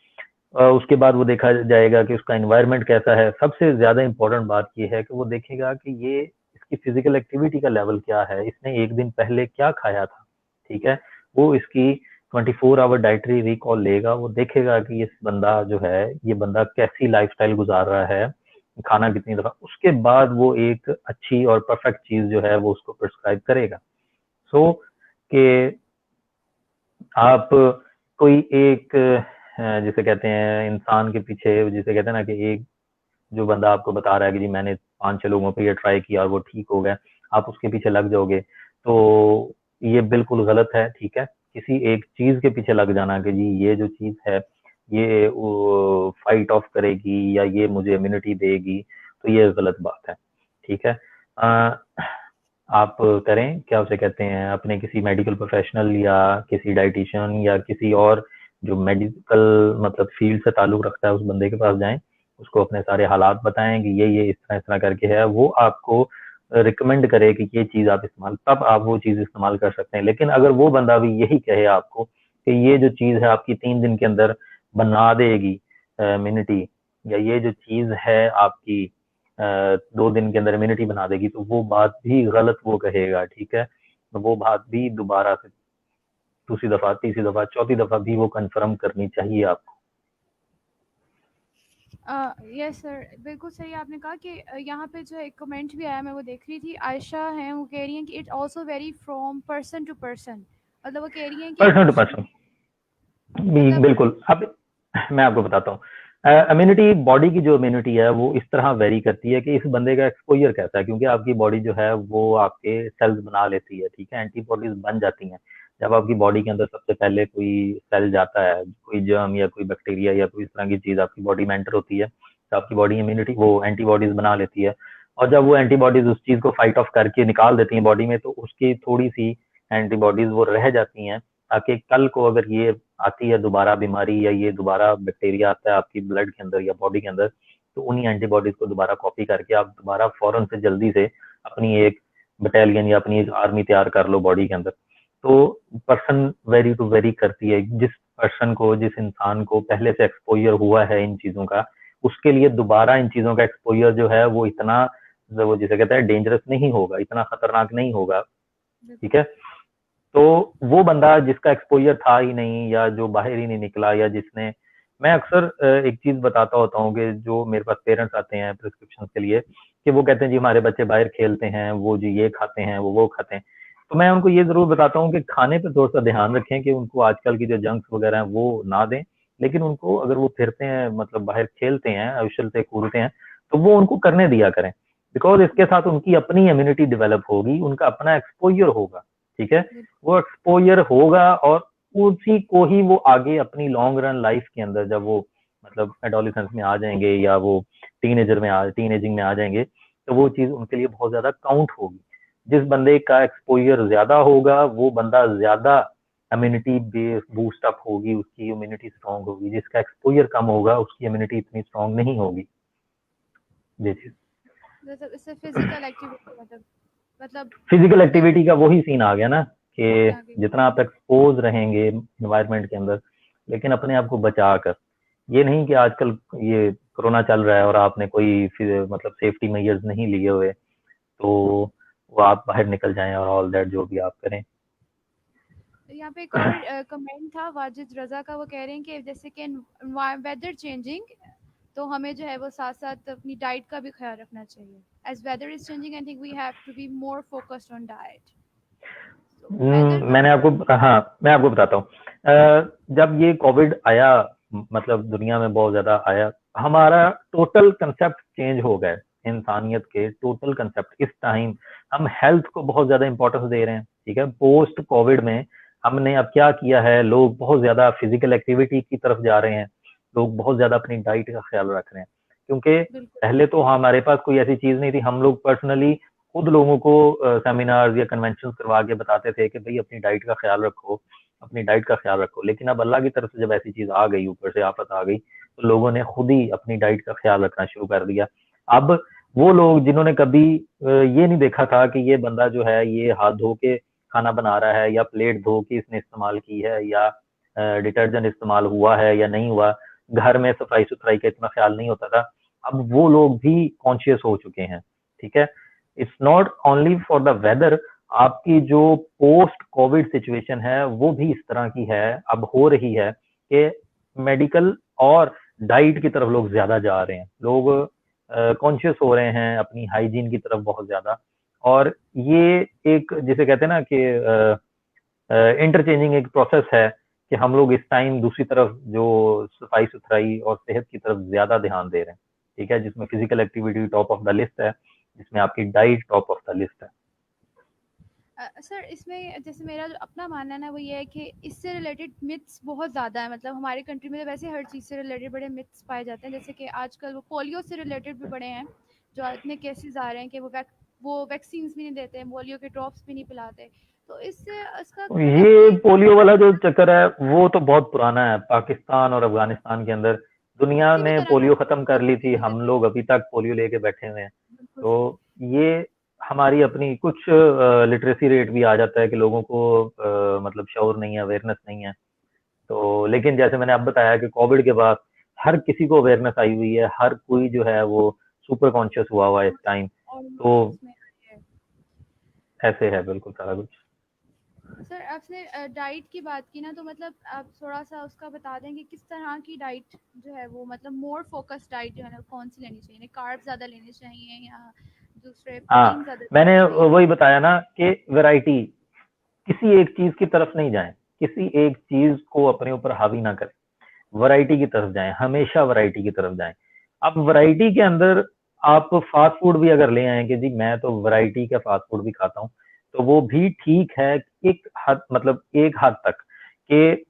उसके बाद वो देखा जाएगा कि उसका एनवायरनमेंट कैसा है। सबसे ज्यादा इंपॉर्टेंट बात ये है कि वो देखेगा कि ये इसकी फिजिकल एक्टिविटी का लेवल क्या है, इसने एक दिन पहले क्या खाया था, ठीक है। वो इसकी 24 आवर डाइटरी रिकॉल लेगा, वो देखेगा कि ये बंदा जो है, ये बंदा कैसी लाइफस्टाइल गुजार रहा है, खाना कितनी दफा, उसके बाद वो एक अच्छी और परफेक्ट चीज जो है वो उसको प्रिस्क्राइब करेगा। सो कि आप कोई एक जिसे कहते हैं इंसान के पीछे, जिसे कहते हैं ना कि एक जो बंदा आपको बता रहा है कि जी मैंने 5-6 लोगों पे ये ट्राई किया और वो ठीक हो गया, आप उसके पीछे लग जाओगे, तो ये बिल्कुल गलत है, ठीक है। किसी एक चीज के पीछे लग जाना कि जी ये जो चीज है ये फाइट ऑफ करेगी या ये मुझे इम्यूनिटी देगी, तो ये गलत बात है, ठीक है। आप करें क्या उसे कहते हैं, अपने किसी मेडिकल प्रोफेशनल या किसी डाइटिशियन या किसी और जो मेडिकल मतलब फील्ड से ताल्लुक रखता है उस बंदे के पास जाएं, उसको अपने सारे हालात बताएं कि ये इस तरह करके है, वो आपको रिकमेंड करे कि ये चीज आप इस्तेमाल, तब आप वो चीज इस्तेमाल कर सकते हैं। लेकिन अगर वो बंदा भी यही कहे आपको कि ये जो चीज है आपकी 3 दिन के अंदर बना देगी इम्यूनिटी, या ये जो चीज है आपकी 2 दिन के अंदर इम्यूनिटी बना देगी, तो वो बात भी गलत वो कहेगा, ठीक है। तो वो बात भी दोबारा से दूसरी दफा, तीसरी दफा, चौथी दफा भी वो कंफर्म करनी चाहिए आपको। यस सर, बिल्कुल सही आपने कहा कि यहाँ पे जो एक कमेंट भी आया, मैं वो देख रही थी, आयशा हैं, वो कह रही हैं कि it also vary from person to person. मतलब वो कह रही हैं कि पर्सन टू कुछ पर्सन, मतलब बिल्कुल। अब मैं आपको बताता हूँ, इम्यूनिटी, बॉडी की जो इम्यूनिटी है वो इस तरह वेरी करती है कि इस बंदे का एक्सपोजर कैसा है, क्योंकि आपकी बॉडी जो है वो आपके सेल्स बना लेती है, ठीक है, एंटीबॉडीज बन जाती हैं। जब आपकी बॉडी के अंदर सबसे पहले कोई सेल जाता है, कोई जर्म या कोई बैक्टीरिया या कोई इस तरह की चीज आपकी बॉडी में एंटर होती है, तो आपकी बॉडी इम्यूनिटी वो एंटीबॉडीज बना लेती है। और जब वो एंटीबॉडीज उस चीज को फाइट ऑफ करके निकाल देती हैं बॉडी में, तो उसकी थोड़ी सी एंटीबॉडीज वो रह जाती हैं, ताकि कल को अगर ये आती है दोबारा बीमारी या ये दोबारा बैक्टीरिया आता है आपकी ब्लड के अंदर या बॉडी के अंदर, तो उन्हीं एंटीबॉडीज को दोबारा कॉपी करके आप दोबारा फौरन से जल्दी से अपनी एक बटालियन या अपनी एक आर्मी तैयार कर लो बॉडी के अंदर। तो पर्सन वेरी टू वेरी करती है, जिस पर्सन को, जिस इंसान को पहले से एक्सपोजर हुआ है इन चीजों का, उसके लिए दोबारा इन चीजों का एक्सपोजर जो है वो इतना, वो जिसे कहते हैं डेंजरस नहीं होगा, इतना खतरनाक नहीं होगा, ठीक बिल्कुल। है। तो वो बंदा जिसका एक्सपोजर था ही नहीं या जो बाहर ही नहीं निकला, या जिसने, मैं अक्सर एक चीज बताता होता हूँ कि जो मेरे पास पेरेंट्स आते हैं प्रिस्क्रिप्शन के लिए, कि वो कहते हैं जी हमारे बच्चे बाहर खेलते हैं, वो जी ये खाते हैं, वो खाते हैं। तो मैं उनको ये जरूर बताता हूँ कि खाने पे थोड़ा सा ध्यान रखें, कि उनको आजकल की जो जंक्स वगैरह हैं वो ना दें, लेकिन उनको अगर वो फिरते हैं, मतलब बाहर खेलते हैं, उछलते कूदते हैं, तो वो उनको करने दिया करें, बिकॉज इसके साथ उनकी अपनी इम्यूनिटी डेवलप होगी, उनका अपना एक्सपोजर होगा, ठीक है। बिल्कुल। वो एक्सपोजर होगा और उसी को ही वो आगे अपनी लॉन्ग रन लाइफ के अंदर, जब वो मतलब एडोलिसेंस में आ जाएंगे या वो टीनेजिंग में आ जाएंगे, तो वो चीज उनके लिए बहुत ज्यादा काउंट होगी। जिस बंदे का एक्सपोजर ज्यादा होगा वो बंदा ज्यादा इम्यूनिटी बेस बूस्ट अप होगी, उसकी इम्यूनिटी स्ट्रांग होगी। जिसका एक्सपोजर कम होगा उसकी इम्यूनिटी इतनी स्ट्रांग नहीं होगी। जी जी। मतलब इससे फिजिकल एक्टिविटी, मतलब फिजिकल फिर एक्टिविटी का वही सीन आ गया ना, कि आ गई। जितना आप एक्सपोज रहेंगे इन्वायरमेंट के अंदर, लेकिन अपने आप को बचा कर, ये नहीं कि आजकल ये कोरोना चल रहा है और आपने कोई मतलब सेफ्टी मेजर्स नहीं लिए हुए, तो वो आप बाहर निकल जाएं और ऑल दैट जो भी आप करें। यहाँ पे एक और कमेंट था वाजिद रजा का, वो कह रहे हैं कि जैसे कि वेदर चेंजिंग, तो हमें जो है वो साथ साथ अपनी डाइट का भी ख्याल रखना चाहिए। As weather is changing, I think we have to be more focused on diet. तो वेदर तो मैंने आपको, हाँ मैं आपको बताता हूँ, जब ये कोविड आया, मतलब दुनिया में बहुत ज्यादा आया, हमारा टोटल कंसेप्ट चेंज हो गए, इंसानियत के टोटल कंसेप्ट इस टाइम। हम हेल्थ को बहुत ज्यादा इंपॉर्टेंस दे रहे हैं, ठीक है। पोस्ट कोविड में हमने अब क्या किया है, लोग बहुत ज्यादा फिजिकल एक्टिविटी की तरफ जा रहे हैं, लोग बहुत ज्यादा अपनी डाइट का ख्याल रख रहे हैं, क्योंकि बिल्कुल। पहले तो हमारे पास कोई ऐसी चीज नहीं थी। हम लोग पर्सनली खुद लोगों को सेमिनार्स या कन्वेंशन करवा के बताते थे कि भाई अपनी डाइट का ख्याल रखो, अपनी डाइट का ख्याल रखो। लेकिन अब अल्लाह की तरफ से जब ऐसी चीज आ गई, ऊपर से आफत आ गई, तो लोगों ने खुद ही अपनी डाइट का ख्याल रखना शुरू कर दिया। अब वो लोग जिन्होंने कभी ये नहीं देखा था कि ये बंदा जो है ये हाथ धो के खाना बना रहा है, या प्लेट धो के इसने इस्तेमाल की है, या डिटर्जेंट इस्तेमाल हुआ है या नहीं हुआ, घर में सफाई सुथराई का इतना ख्याल नहीं होता था, अब वो लोग भी कॉन्शियस हो चुके हैं, ठीक है। It's not only for the weather, आपकी जो पोस्ट कोविड सिचुएशन है वो भी इस तरह की है, अब हो रही है कि मेडिकल और डाइट की तरफ लोग ज्यादा जा रहे हैं, लोग कॉन्शियस हो रहे हैं अपनी हाइजीन की तरफ बहुत ज्यादा। और ये एक जिसे कहते हैं ना कि इंटरचेंजिंग एक प्रोसेस है, कि हम लोग इस टाइम दूसरी तरफ जो सफाई सुथराई और सेहत की तरफ ज्यादा ध्यान दे रहे हैं, ठीक है, जिसमें physical activity top of the list है, जिसमें आपकी diet top of the list है। सर इसमें जैसे मेरा जो अपना मानना है ना, वो ये है कि इससे रिलेटेड मिथ्स बहुत ज़्यादा है। मतलब हमारे कंट्री में तो वैसे हर चीज़ से रिलेटेड बड़े मिथ्स पाए जाते हैं। जैसे कि आजकल वो पोलियो से रिलेटेड भी बड़े हैं, जो इतने केसेस आ रहे हैं कि वो वैक्सीन्स भी नहीं देते हैं, पोलियो के ड्रॉप्स भी नहीं पिलाते। तो इससे इसका मतलब ये ये पोलियो वाला जो चक्कर है वो तो बहुत पुराना है, पाकिस्तान और अफगानिस्तान के अंदर दुनिया किसी भी ने तरह का पोलियो खत्म कर ली थी, नहीं हम देते। लोग अभी तक पोलियो लेके बैठे हुए हैं। बिल्कुल तो सही। ये हमारी अपनी कुछ लिटरेसी रेट भी आ जाता है कि लोगों को मतलब शऊर नहीं है, अवेयरनेस नहीं है। तो लेकिन जैसे मैंने अब बताया कि कोविड के बाद हर किसी को अवेयरनेस आई हुई है, हर कोई जो है वो सुपर कॉन्शियस हुआ है इस टाइम। तो ऑलमोस्ट उसमें आ रही है। ऐसे है बिल्कुल सारा कुछ। सर आपने डाइट की बात की ना, तो मतलब आप थोड़ा सा उसका बता दें कि किस तरह की डाइट जो है वो, मतलब मोर फोकस डाइट जो है ना कौन सी लेनी चाहिए, कार्ब ज़्यादा लेने चाहिए या दूसरे प्रोटीन हाँ, ज़्यादा लेने मैंने चाहिए? वही बताया ना कि वैरायटी, किसी एक चीज की तरफ नहीं जाएं, किसी एक चीज को अपने ऊपर हावी ना करें, वैरायटी की तरफ जाएं, हमेशा वैरायटी की तरफ जाएं। अब वैरायटी के अंदर आप फास्ट फूड भी अगर ले आए कि जी मैं तो वैरायटी का फास्ट फूड भी खाता हूँ, तो वो भी ठीक है एक हद, मतलब एक हद तक कि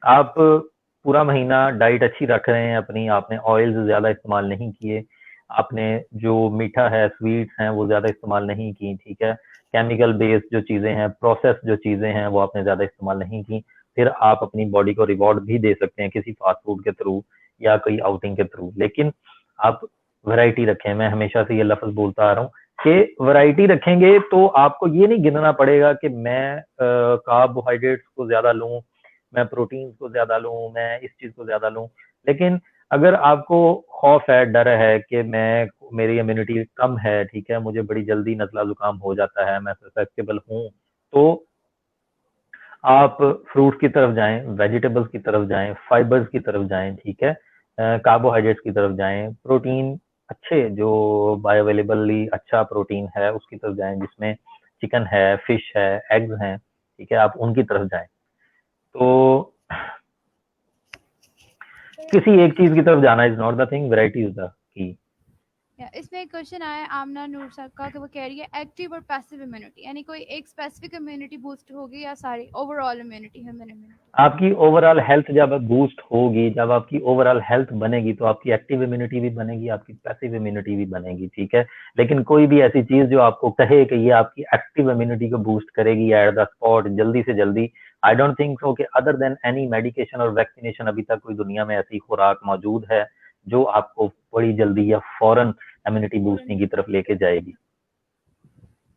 आप पूरा महीना डाइट अच्छी रख रहे हैं अपनी, आपने ऑयल्स ज्यादा इस्तेमाल नहीं किए, आपने जो मीठा है स्वीट्स हैं वो ज्यादा इस्तेमाल नहीं की, ठीक है, केमिकल बेस्ड जो चीजें हैं, प्रोसेस जो चीजें हैं वो आपने ज्यादा इस्तेमाल नहीं की, फिर आप अपनी बॉडी को रिवॉर्ड भी दे सकते हैं किसी फास्ट फूड के थ्रू या कोई आउटिंग के थ्रू, लेकिन आप वैरायटी रखें। मैं हमेशा से ये लफ्ज बोलता आ रहा हूँ कि वैरायटी रखेंगे तो आपको ये नहीं गिनना पड़ेगा कि मैं कार्बोहाइड्रेट्स को ज्यादा लूं, मैं प्रोटीन को ज्यादा लूं, मैं इस चीज को ज्यादा लूं, लेकिन अगर आपको खौफ है, डर है कि मैं, मेरी इम्यूनिटी कम है, ठीक है, मुझे बड़ी जल्दी नजला जुकाम हो जाता है, मैं ससेप्टेबल हूँ, तो आप फ्रूट की तरफ जाएं, वेजिटेबल्स की तरफ जाएं, फाइबर्स की तरफ जाएं, ठीक है, कार्बोहाइड्रेट्स की तरफ जाएं, प्रोटीन अच्छे जो बायोअवेलेबली अच्छा प्रोटीन है उसकी तरफ जाएं, जिसमें चिकन है, फिश है, एग्स हैं, ठीक है, आप उनकी तरफ जाएं। तो सर किसी एक इसमें चीज की तरफ जाना is not the thing, variety is the key. या इसमें एक क्वेश्चन आया है आमना नूर सर का, कि वो कह रही है एक्टिव और पैसिव इम्यूनिटी, यानी कोई एक स्पेसिफिक इम्यूनिटी बूस्ट होगी या सारी ओवरऑल इम्यूनिटी, ह्यूमन इम्यूनिटी? आपकी ओवरऑल हेल्थ जब बूस्ट होगी, जब आपकी ओवरऑल हेल्थ बनेगी, तो आपकी एक्टिव इम्यूनिटी भी बनेगी, आपकी पैसिव इम्यूनिटी भी बनेगी, ठीक है। लेकिन कोई भी ऐसी चीज जो आपको कहे कि ये आपकी एक्टिव इम्यूनिटी को बूस्ट करेगी एट द स्पॉट जल्दी से जल्दी, आई डोंट थिंक सो कि अदर देन एनी मेडिकेशन और वैक्सीनेशन अभी तक कोई दुनिया में ऐसी खुराक मौजूद है जो आपको बड़ी जल्दी या फौरन इम्यूनिटी बूस्टिंग की तरफ लेके जाएगी।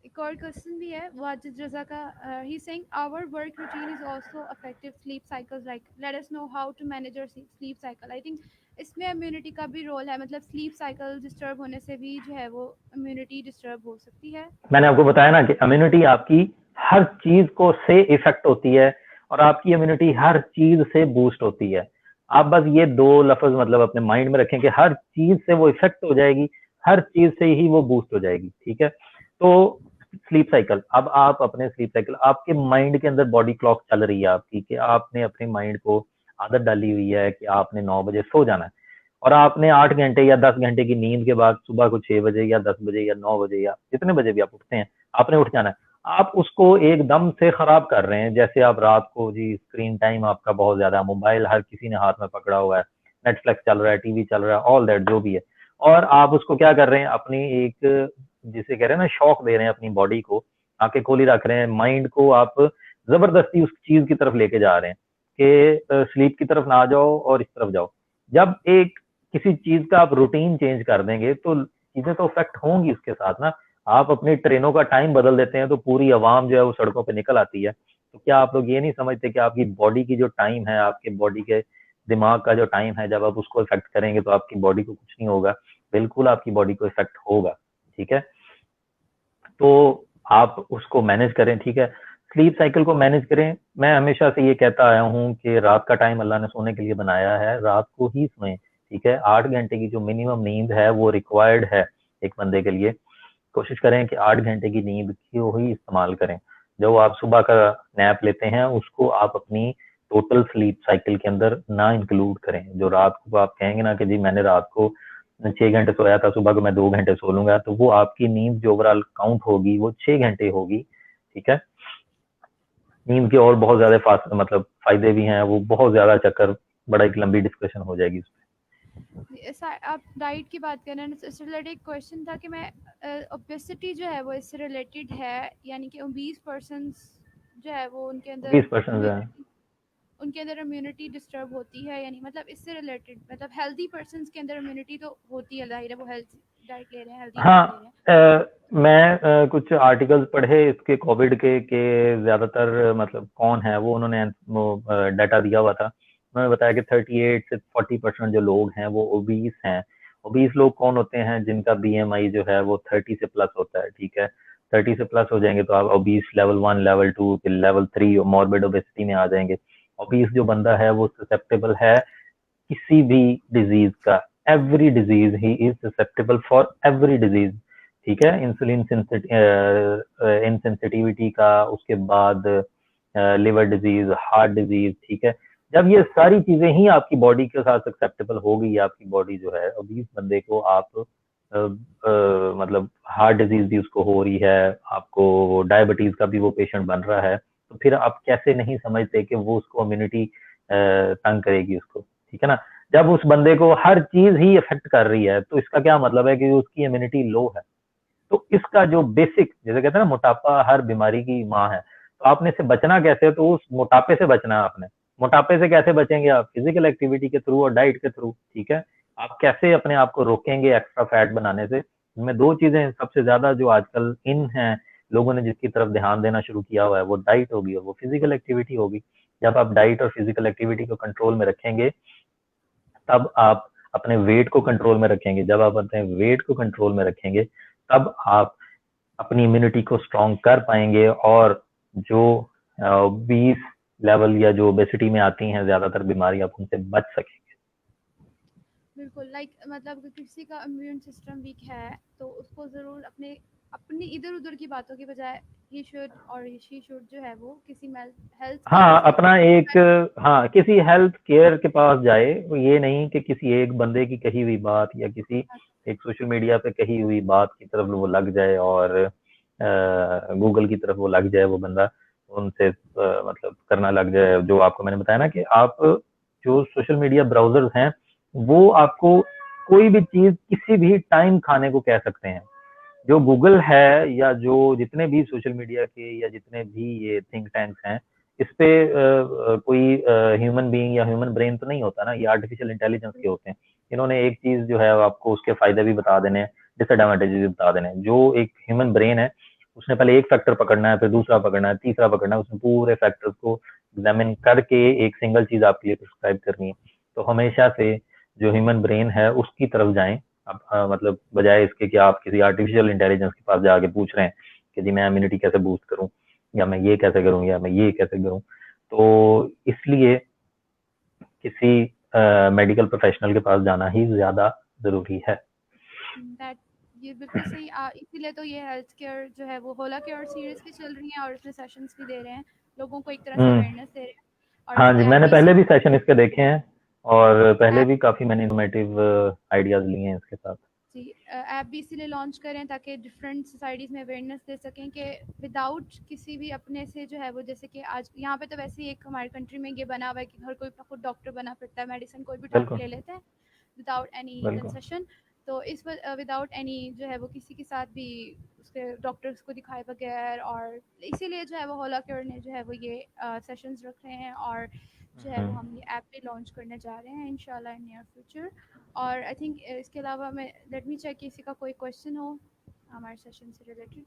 एक और क्वेश्चन भी है वाजिद रजा का, he saying our work routine is also affective sleep cycles, like let us know how to manage our sleep cycle. I think इसमें इम्यूनिटी का भी रोल है, मतलब स्लीप साइकिल डिस्टर्ब होने से भी जो है वो इम्यूनिटी डिस्टर्ब हो सकती है। मैंने आपको बताया ना कि इम्यूनिटी आपकी हर चीज को से इफेक्ट होती है और आपकी इम्यूनिटी हर चीज से बूस्ट होती है। आप बस ये दो लफ्ज मतलब अपने माइंड में रखें कि हर चीज से वो इफेक्ट हो जाएगी, हर चीज से ही वो बूस्ट हो जाएगी, ठीक है। तो स्लीप साइकिल, अब आप अपने स्लीप साइकिल, आपके माइंड के अंदर बॉडी क्लॉक चल रही है आपकी कि आपने अपने माइंड को आदत डाली हुई है कि आपने 9 बजे सो जाना है, और आपने 8 घंटे या 10 घंटे की नींद के बाद सुबह को 6 बजे या 10 बजे या 9 बजे या जितने बजे भी आप उठते हैं, आपने उठ जाना है। आप उसको एकदम से खराब कर रहे हैं। जैसे आप रात को जी स्क्रीन टाइम आपका बहुत ज्यादा, मोबाइल हर किसी ने हाथ में पकड़ा हुआ है, नेटफ्लिक्स चल रहा है, टीवी चल रहा है, ऑल दैट जो भी है, और आप उसको क्या कर रहे हैं, अपनी एक जिसे कह रहे हैं ना शौक दे रहे हैं अपनी बॉडी को, आंखें खोली रख रहे हैं, माइंड को आप जबरदस्ती उस चीज की तरफ लेके जा रहे हैं कि स्लीप की तरफ ना जाओ और इस तरफ जाओ। जब एक किसी चीज का आप रूटीन चेंज कर देंगे तो चीजें तो इफेक्ट होंगी उसके साथ ना। आप अपनी ट्रेनों का टाइम बदल देते हैं तो पूरी आवाम जो है वो सड़कों पे निकल आती है। तो क्या आप लोग ये नहीं समझते कि आपकी बॉडी की जो टाइम है, आपके बॉडी के दिमाग का जो टाइम है, जब आप उसको इफेक्ट करेंगे तो आपकी बॉडी को कुछ नहीं होगा, बिल्कुल आपकी बॉडी को इफेक्ट होगा, ठीक है। तो आप उसको मैनेज करें, ठीक है, स्लीप साइकिल को मैनेज करें। मैं हमेशा से ये कहता आया हूँ कि रात का टाइम अल्लाह ने सोने के लिए बनाया है, रात को ही सोएं, ठीक है। 8 घंटे की जो मिनिमम नींद है वो रिक्वायर्ड है एक बंदे के लिए। कोशिश करें कि 8 घंटे की नींद की ही इस्तेमाल करें। जो आप सुबह का नैप लेते हैं उसको आप अपनी टोटल स्लीप साइकिल के अंदर ना इंक्लूड करें। जो रात को आप कहेंगे ना कि जी मैंने रात को 6 घंटे सोया था, सुबह को मैं 2 घंटे सो लूंगा, तो वो आपकी नींद जो ओवरऑल काउंट होगी वो 6 घंटे होगी, ठीक है। नींद के और बहुत ज्यादा फास्ट मतलब फायदे भी हैं, वो बहुत ज्यादा चक्कर, बड़ा एक लंबी डिस्कशन हो जाएगी उस आप डाइट की बात कर रहे हैं, इससे रिलेटेड एक क्वेश्चन था कि मैं ओबेसिटी जो है वो इससे रिलेटेड है, यानी कि 20% जो है वो उनके पे। अंदर 20% है। इम्यूनिटी, उनके अंदर इम्यूनिटी डिस्टर्ब होती है, यानी मतलब इससे रिलेटेड, मतलब हेल्दी पर्सन्स के अंदर इम्यूनिटी तो होती है, जाहिर है वो हेल्थ डाइट ले रहे हैं, हेल्दी हाँ, डाइट ले रहे हैं। मैं कुछ आर्टिकल्स पढ़े इसके कोविड के ज्यादातर मतलब कौन है वो, उन्होंने वो डाटा दिया हुआ था। उन्होंने बताया कि 38 से 40% जो लोग हैं वो ओबीस हैं। ओबीस लोग कौन होते हैं, जिनका बीएमआई जो है वो 30 से प्लस होता है, ठीक है। 30 से प्लस हो जाएंगे तो आप ओबीस लेवल 1 लेवल 2 फिर लेवल 3 मॉर्बिड ओबेसिटी में आ जाएंगे। ओबीस जो बंदा है वो ससेप्टेबल है किसी भी डिजीज का, every disease he is susceptible for every disease. ठीक है, इंसुलिन इनसेंसिटिविटी का, उसके बाद लिवर डिजीज, हार्ट डिजीज। ठीक है, जब ये सारी चीजें ही आपकी बॉडी के साथ एक्सेप्टेबल हो गई, आपकी बॉडी जो है ओबीस बंदे को आप मतलब हार्ट डिजीज भी उसको हो रही है, आपको डायबिटीज का भी वो पेशेंट बन रहा है, तो फिर आप कैसे नहीं समझते कि वो उसको इम्यूनिटी तंग करेगी उसको। ठीक है ना, जब उस बंदे को हर चीज ही इफेक्ट कर रही है तो इसका क्या मतलब है कि उसकी इम्यूनिटी लो है। तो इसका जो बेसिक, जैसे कहते हैं ना मोटापा हर बीमारी की माँ है, तो आपने से बचना कैसे है, तो उस मोटापे से बचना है आपने। मोटापे से कैसे बचेंगे आप? फिजिकल एक्टिविटी के थ्रू और डाइट के थ्रू। ठीक है, आप कैसे अपने आप को रोकेंगे एक्स्ट्रा फैट बनाने से? इनमें दो चीजें सबसे ज्यादा जो आजकल इन है, लोगों ने जिसकी तरफ ध्यान देना शुरू किया हुआ है, वो डाइट होगी और वो फिजिकल एक्टिविटी होगी। जब आप डाइट और फिजिकल एक्टिविटी को कंट्रोल में रखेंगे तब आप अपने वेट को कंट्रोल में रखेंगे। जब आप अपने वेट को कंट्रोल में रखेंगे तब आप अपनी इम्यूनिटी को स्ट्रॉन्ग कर पाएंगे और जो 20 लेवल या जो ओबेसिटी में आती हैं ज्यादातर बीमारी, आप उनसे बच सकेंगे। बिल्कुल, मतलब अगर किसी का इम्यून सिस्टम वीक है तो उसको ज़रूर अपने अपनी इधर-उधर की बातों की बजाय ही शुड और शी शुड जो है वो किसी हेल्थ केयर हाँ, से अपना एक, हाँ, किसी हेल्थ केयर के पास जाए। ये नहीं कि किसी एक बंदे की कही हुई बात या किसी एक सोशल मीडिया पे कही हुई बात की तरफ वो लग जाए और गूगल की तरफ वो लग जाए वो बंदा, उनसे मतलब करना लग जाए। जो आपको मैंने बताया ना कि आप जो सोशल मीडिया ब्राउजर्स हैं वो आपको कोई भी चीज किसी भी टाइम खाने को कह सकते हैं। जो गूगल है या जो जितने भी सोशल मीडिया के या जितने भी ये थिंक टैंक्स हैं, इस पे कोई ह्यूमन बीइंग या ह्यूमन ब्रेन तो नहीं होता ना, ये आर्टिफिशियल इंटेलिजेंस के होते हैं। इन्होंने एक चीज जो है आपको उसके फायदे भी बता देने हैं, डिसएडवांटेजेस भी बता देने हैं। जो एक ह्यूमन ब्रेन है उसने पहले एक फैक्टर पकड़ना है, फिर दूसरा पकड़ना है, तीसरा पकड़ना है, उसने पूरे फैक्टर्स को एग्जामिन करके एक सिंगल चीज आपके लिए प्रिस्क्राइब करनी है। तो हमेशा से जो ह्यूमन ब्रेन है उसकी तरफ जाएं आप, मतलब बजाय इसके कि आप किसी आर्टिफिशियल इंटेलिजेंस के पास जाके पूछ रहे हैं कि जी मैं इम्यूनिटी कैसे बूस्ट करूं या मैं ये कैसे करूं या मैं ये कैसे करूं। तो इसलिए किसी मेडिकल प्रोफेशनल के पास जाना ही ज्यादा जरूरी है। दैट ये बिल्कुल सही इसीलिए तो ये हेल्थ केयर जो है वो होला केयर सीरीज भी चल रही है और इसमें सेशंस भी दे रहे हैं, लोगों को एक तरह से हम्म। अवेयरनेस दे रहे हैं। और हाँ जैसे जी, ऐप मैंने भी पहले भी सेशन इसके देखे हैं और पहले भी काफी मैंने इनोवेटिव आइडियाज लिए हैं इसके साथ। जी ऐप भी इसीलिए लॉन्च करें ताकि डिफरेंट सोसाइटीज़ में अवेयरनेस दे सकें कि विदाउट किसी भी अपने से जो है वो, जैसे कि आज यहाँ पे तो वैसे ही एक हमारे कंट्री में ये बना हुआ है कि हर कोई खुद डॉक्टर बना फिरता है, मेडिसिन कोई भी उठा के बिल्कुल ले लेते हैं विदाउट एनी बिल्कुल। कंसेशन। तो इस विदाउट एनी जो है वो किसी के साथ भी उसके डॉक्टर्स को दिखाए बगैर, और इसीलिए जो है वो होला केयर ने जो है वो ये सेशंस रख रहे हैं और जो है वो हम्म। हम ये ऐप भी लॉन्च करने जा रहे हैं इंशाल्लाह इन नियर फ्यूचर। और आई थिंक इसके अलावा मैं लेट मी चेक किसी का कोई क्वेश्चन हो हमारे सेशन से रिलेटेड।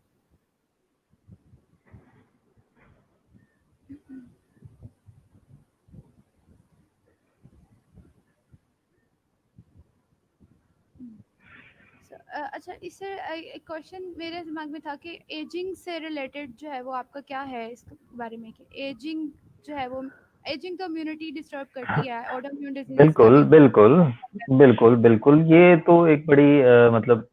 अच्छा, इससे एक क्वेश्चन मेरे दिमाग में था कि एजिंग से रिलेटेड जो है वो आपका क्या है इस बारे में, कि एजिंग जो है वो, एजिंग तो इम्यूनिटी डिस्टर्ब करती है, ऑटो इम्यून डिजीजेस का बिल्कुल भी बिल्कुल बिल्कुल बिल्कुल, ये तो एक बड़ी मतलब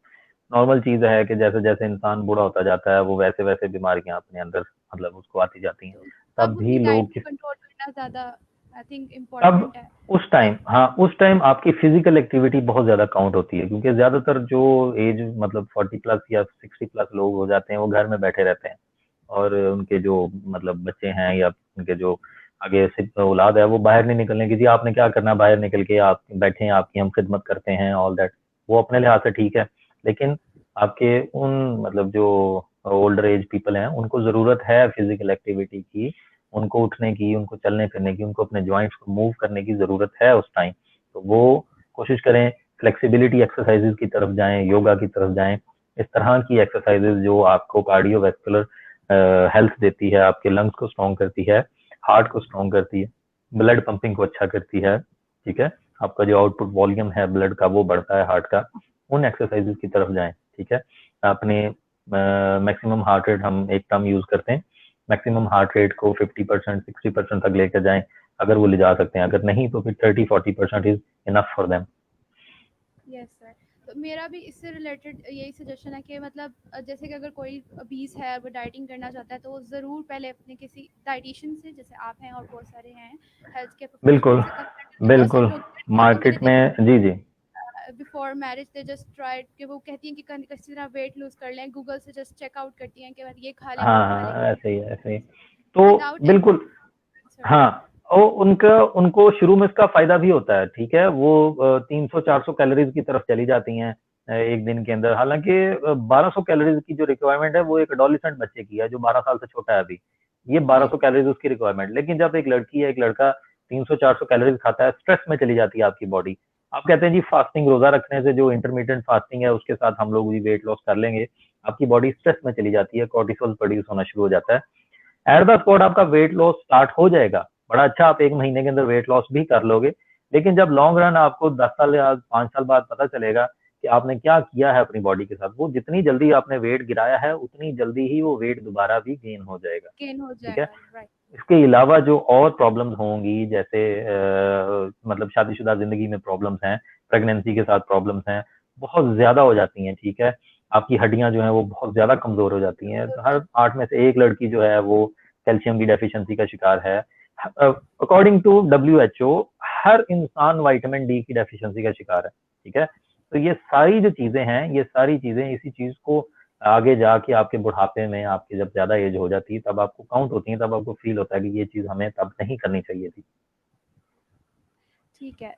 नॉर्मल चीज है कि जैसे जैसे इंसान बूढ़ा होता जाता है वो वैसे वैसे बीमारियां अपने अंदर मतलब उसको आती जाती हैं। तो तब तब भी उनकी डाइट लोग को कंट्रोल करना ज़्यादा आई थिंक तब इम्पोर्टेंट है। उस टाइम, हाँ, उस टाइम आपकी फिजिकल एक्टिविटी बहुत ज्यादा काउंट होती है क्योंकि ज्यादातर जो एज मतलब 40 प्लस या 60 प्लस लोग हो जाते हैं वो घर में बैठे रहते हैं और उनके जो मतलब बच्चे हैं या उनके जो आगे से औलाद है वो बाहर नहीं निकलने की, जी आपने क्या करना है बाहर निकल के, आप बैठे हैं आपकी हम खिदमत करते हैं ऑल दैट। वो अपने लिहाज से ठीक है, लेकिन आपके उन मतलब जो ओल्डर एज पीपल हैं उनको जरूरत है फिजिकल एक्टिविटी की, उनको उठने की, उनको चलने फिरने की, उनको अपने जॉइंट्स को मूव करने की जरूरत है उस टाइम। तो वो कोशिश करें फ्लेक्सिबिलिटी एक्सरसाइजेज की तरफ जाएं, योगा की तरफ जाएं, इस तरह की एक्सरसाइजेज जो आपको कार्डियोवैस्कुलर हेल्थ देती है, आपके लंग्स को स्ट्रॉन्ग करती है, हार्ट को स्ट्रॉन्ग करती है, ब्लड पंपिंग को अच्छा करती है। ठीक है, आपका जो आउटपुट वॉल्यूम है ब्लड का वो बढ़ता है हार्ट का, उन एक्सरसाइजेज की तरफ जाएं। ठीक है, अपने मैक्सिमम हार्ट रेट हम एक टर्म यूज करते हैं, मैक्सिमम हार्ट रेट को 50% 60% तक लेकर जाएं, अगर वो ले जा सकते हैं, अगर नहीं तो फिर 30-40% is enough for them. Yes sir. तो मेरा भी इससे रिलेटेड यही सजेशन है कि मतलब जैसे कि अगर कोई बीस है, वो डाइटिंग करना चाहता है, तो वो ज़रूर पहले अपने किसी डाइटिशियन से, जैसे आप हैं और बहुत सारे हैं हेल्थ केयर प्रोफेशनल, बिल्कुल, उनसे कंसल्ट करके। बहुत सारी बिल्कुल। लोग हैं जो मैंने मार्केट में जी, जी। देखा before marriage they just tried, कि वो कहती हैं कि किसी तरह वेट लूज कर लें, गूगल से जस्ट चेकआउट करती हैं कि ये खा लें वो हाँ, खा लें, हाँ, ऐसे ही है, ऐसे ही। तो विदाउट एनी बिल्कुल, सर। हाँ, और उनका उनको शुरू में इसका फ़ायदा भी होता है, ठीक है? वो 300-400 कैलोरीज़ की तरफ चली जाती हैं एक दिन के अंदर। हालाँकि 1200 कैलोरीज़ की जो रिक्वायरमेंट है, वो एक एडोलेसेंट बच्चे की है, जो 12 साल से छोटा है अभी। ये जी 1200 कैलोरीज़ उसकी रिक्वायरमेंट। लेकिन जब एक लड़की या एक लड़का 300-400 कैलोरीज़ खाता है, स्ट्रेस में चली जाती है आपकी बॉडी। आप कहते हैं जी फास्टिंग, रोज़ा रखने से जो इंटरमिटेंट फास्टिंग है, उसके साथ हम लोग भी वेट लॉस कर लेंगे। आपकी बॉडी स्ट्रेस में चली जाती है, कॉर्टिसोल प्रोड्यूस होना शुरू हो जाता है। एट द स्पॉट आपका वेट लॉस स्टार्ट हो जाएगा, बड़ा अच्छा, आप 1 महीने के अंदर वेट लॉस भी कर लोगे। लेकिन जब लॉन्ग रन आपको 10 साल या 5 साल बाद पता चलेगा कि आपने क्या किया है अपनी बॉडी के साथ, वो जितनी जल्दी आपने वेट गिराया है, उतनी जल्दी ही वो वेट दोबारा भी गेन हो जाएगा। गेन हो ठीक है? जाएगा, राइट। इसके अलावा जो और प्रॉब्लम्स होंगी, जैसे मतलब शादीशुदा जिंदगी में प्रॉब्लम्स हैं, प्रेगनेंसी के साथ प्रॉब्लम्स हैं, बहुत ज्यादा हो जाती हैं। ठीक है? आपकी हड्डियां जो हैं वो बहुत ज्यादा कमजोर हो जाती हैं। हो हर जाता 8 में से एक लड़की जो है वो कैल्शियम की डेफिशिएंसी का शिकार है। अकॉर्डिंग टू WHO, हर इंसान विटामिन डी की डेफिशिएंसी का शिकार है। ठीक है? तो ये सारी जो चीजें हैं, ये सारी चीजें इसी चीज को आगे जाके आपके बुढ़ापे में, आपकी जब ज्यादा एज हो जाती है, तब आपको काउंट होती है, तब आपको फील होता है कि ये चीज हमें तब नहीं करनी चाहिए थी। ठीक है।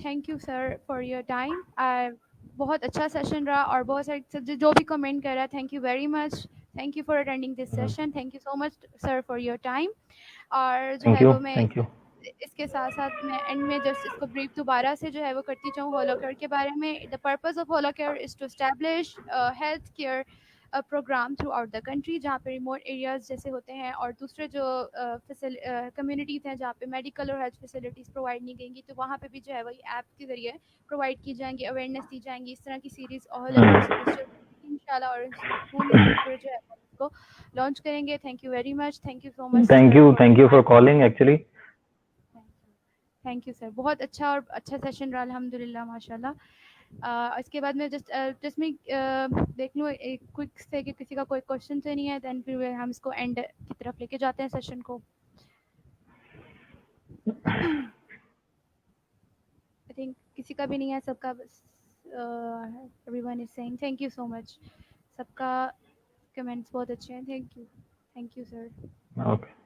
Thank you sir for your time. बहुत अच्छा सेशन रहा, और बहुत सारे जो भी कमेंट कर रहा है, thank you very much. Thank you for attending this session. Thank you so much sir for your time. और जो थैंक है यू, वो मैं थैंक यू। इसके साथ साथ मैं एंड में जस्ट इसको ब्रीफ दोबारा से जो है वो करती चाहूँ होलो केयर के बारे में। The purpose of holo care is to establish health care program throughout the country, जहाँ पे रिमोट एरियाज जैसे होते हैं और दूसरे जो कम्युनिटीज़ हैं जहाँ पे मेडिकल और हेल्थ फैसिलिटीज़ प्रोवाइड नहीं करेंगी, तो वहाँ पे भी जो है वही ऐप के ज़रिए प्रोवाइड की जाएंगी, अवेयरनेस दी जाएंगी। इस तरह की सीरीज़ होलो केयर सीरीज़ इंशाल्लाह, और सून जो है इसको लॉन्च करेंगे। Thank you very much. Thank you so much sir for thank you for calling actually. Thank you sir. बहुत अच्छा और अच्छा सेशन रहा अल्हम्दुलिल्लाह माशाल्लाह। इसके बाद में जस्ट मैं देख लूँ एक क्विक से कि किसी का कोई क्वेश्चन तो नहीं है, देन फिर हम इसको एंड की तरफ लेके जाते हैं सेशन को। आई थिंक किसी का भी नहीं है, सबका बस everyone is saying thank you so much. सबका कमेंट्स बहुत अच्छे हैं। Thank you sir. ओके।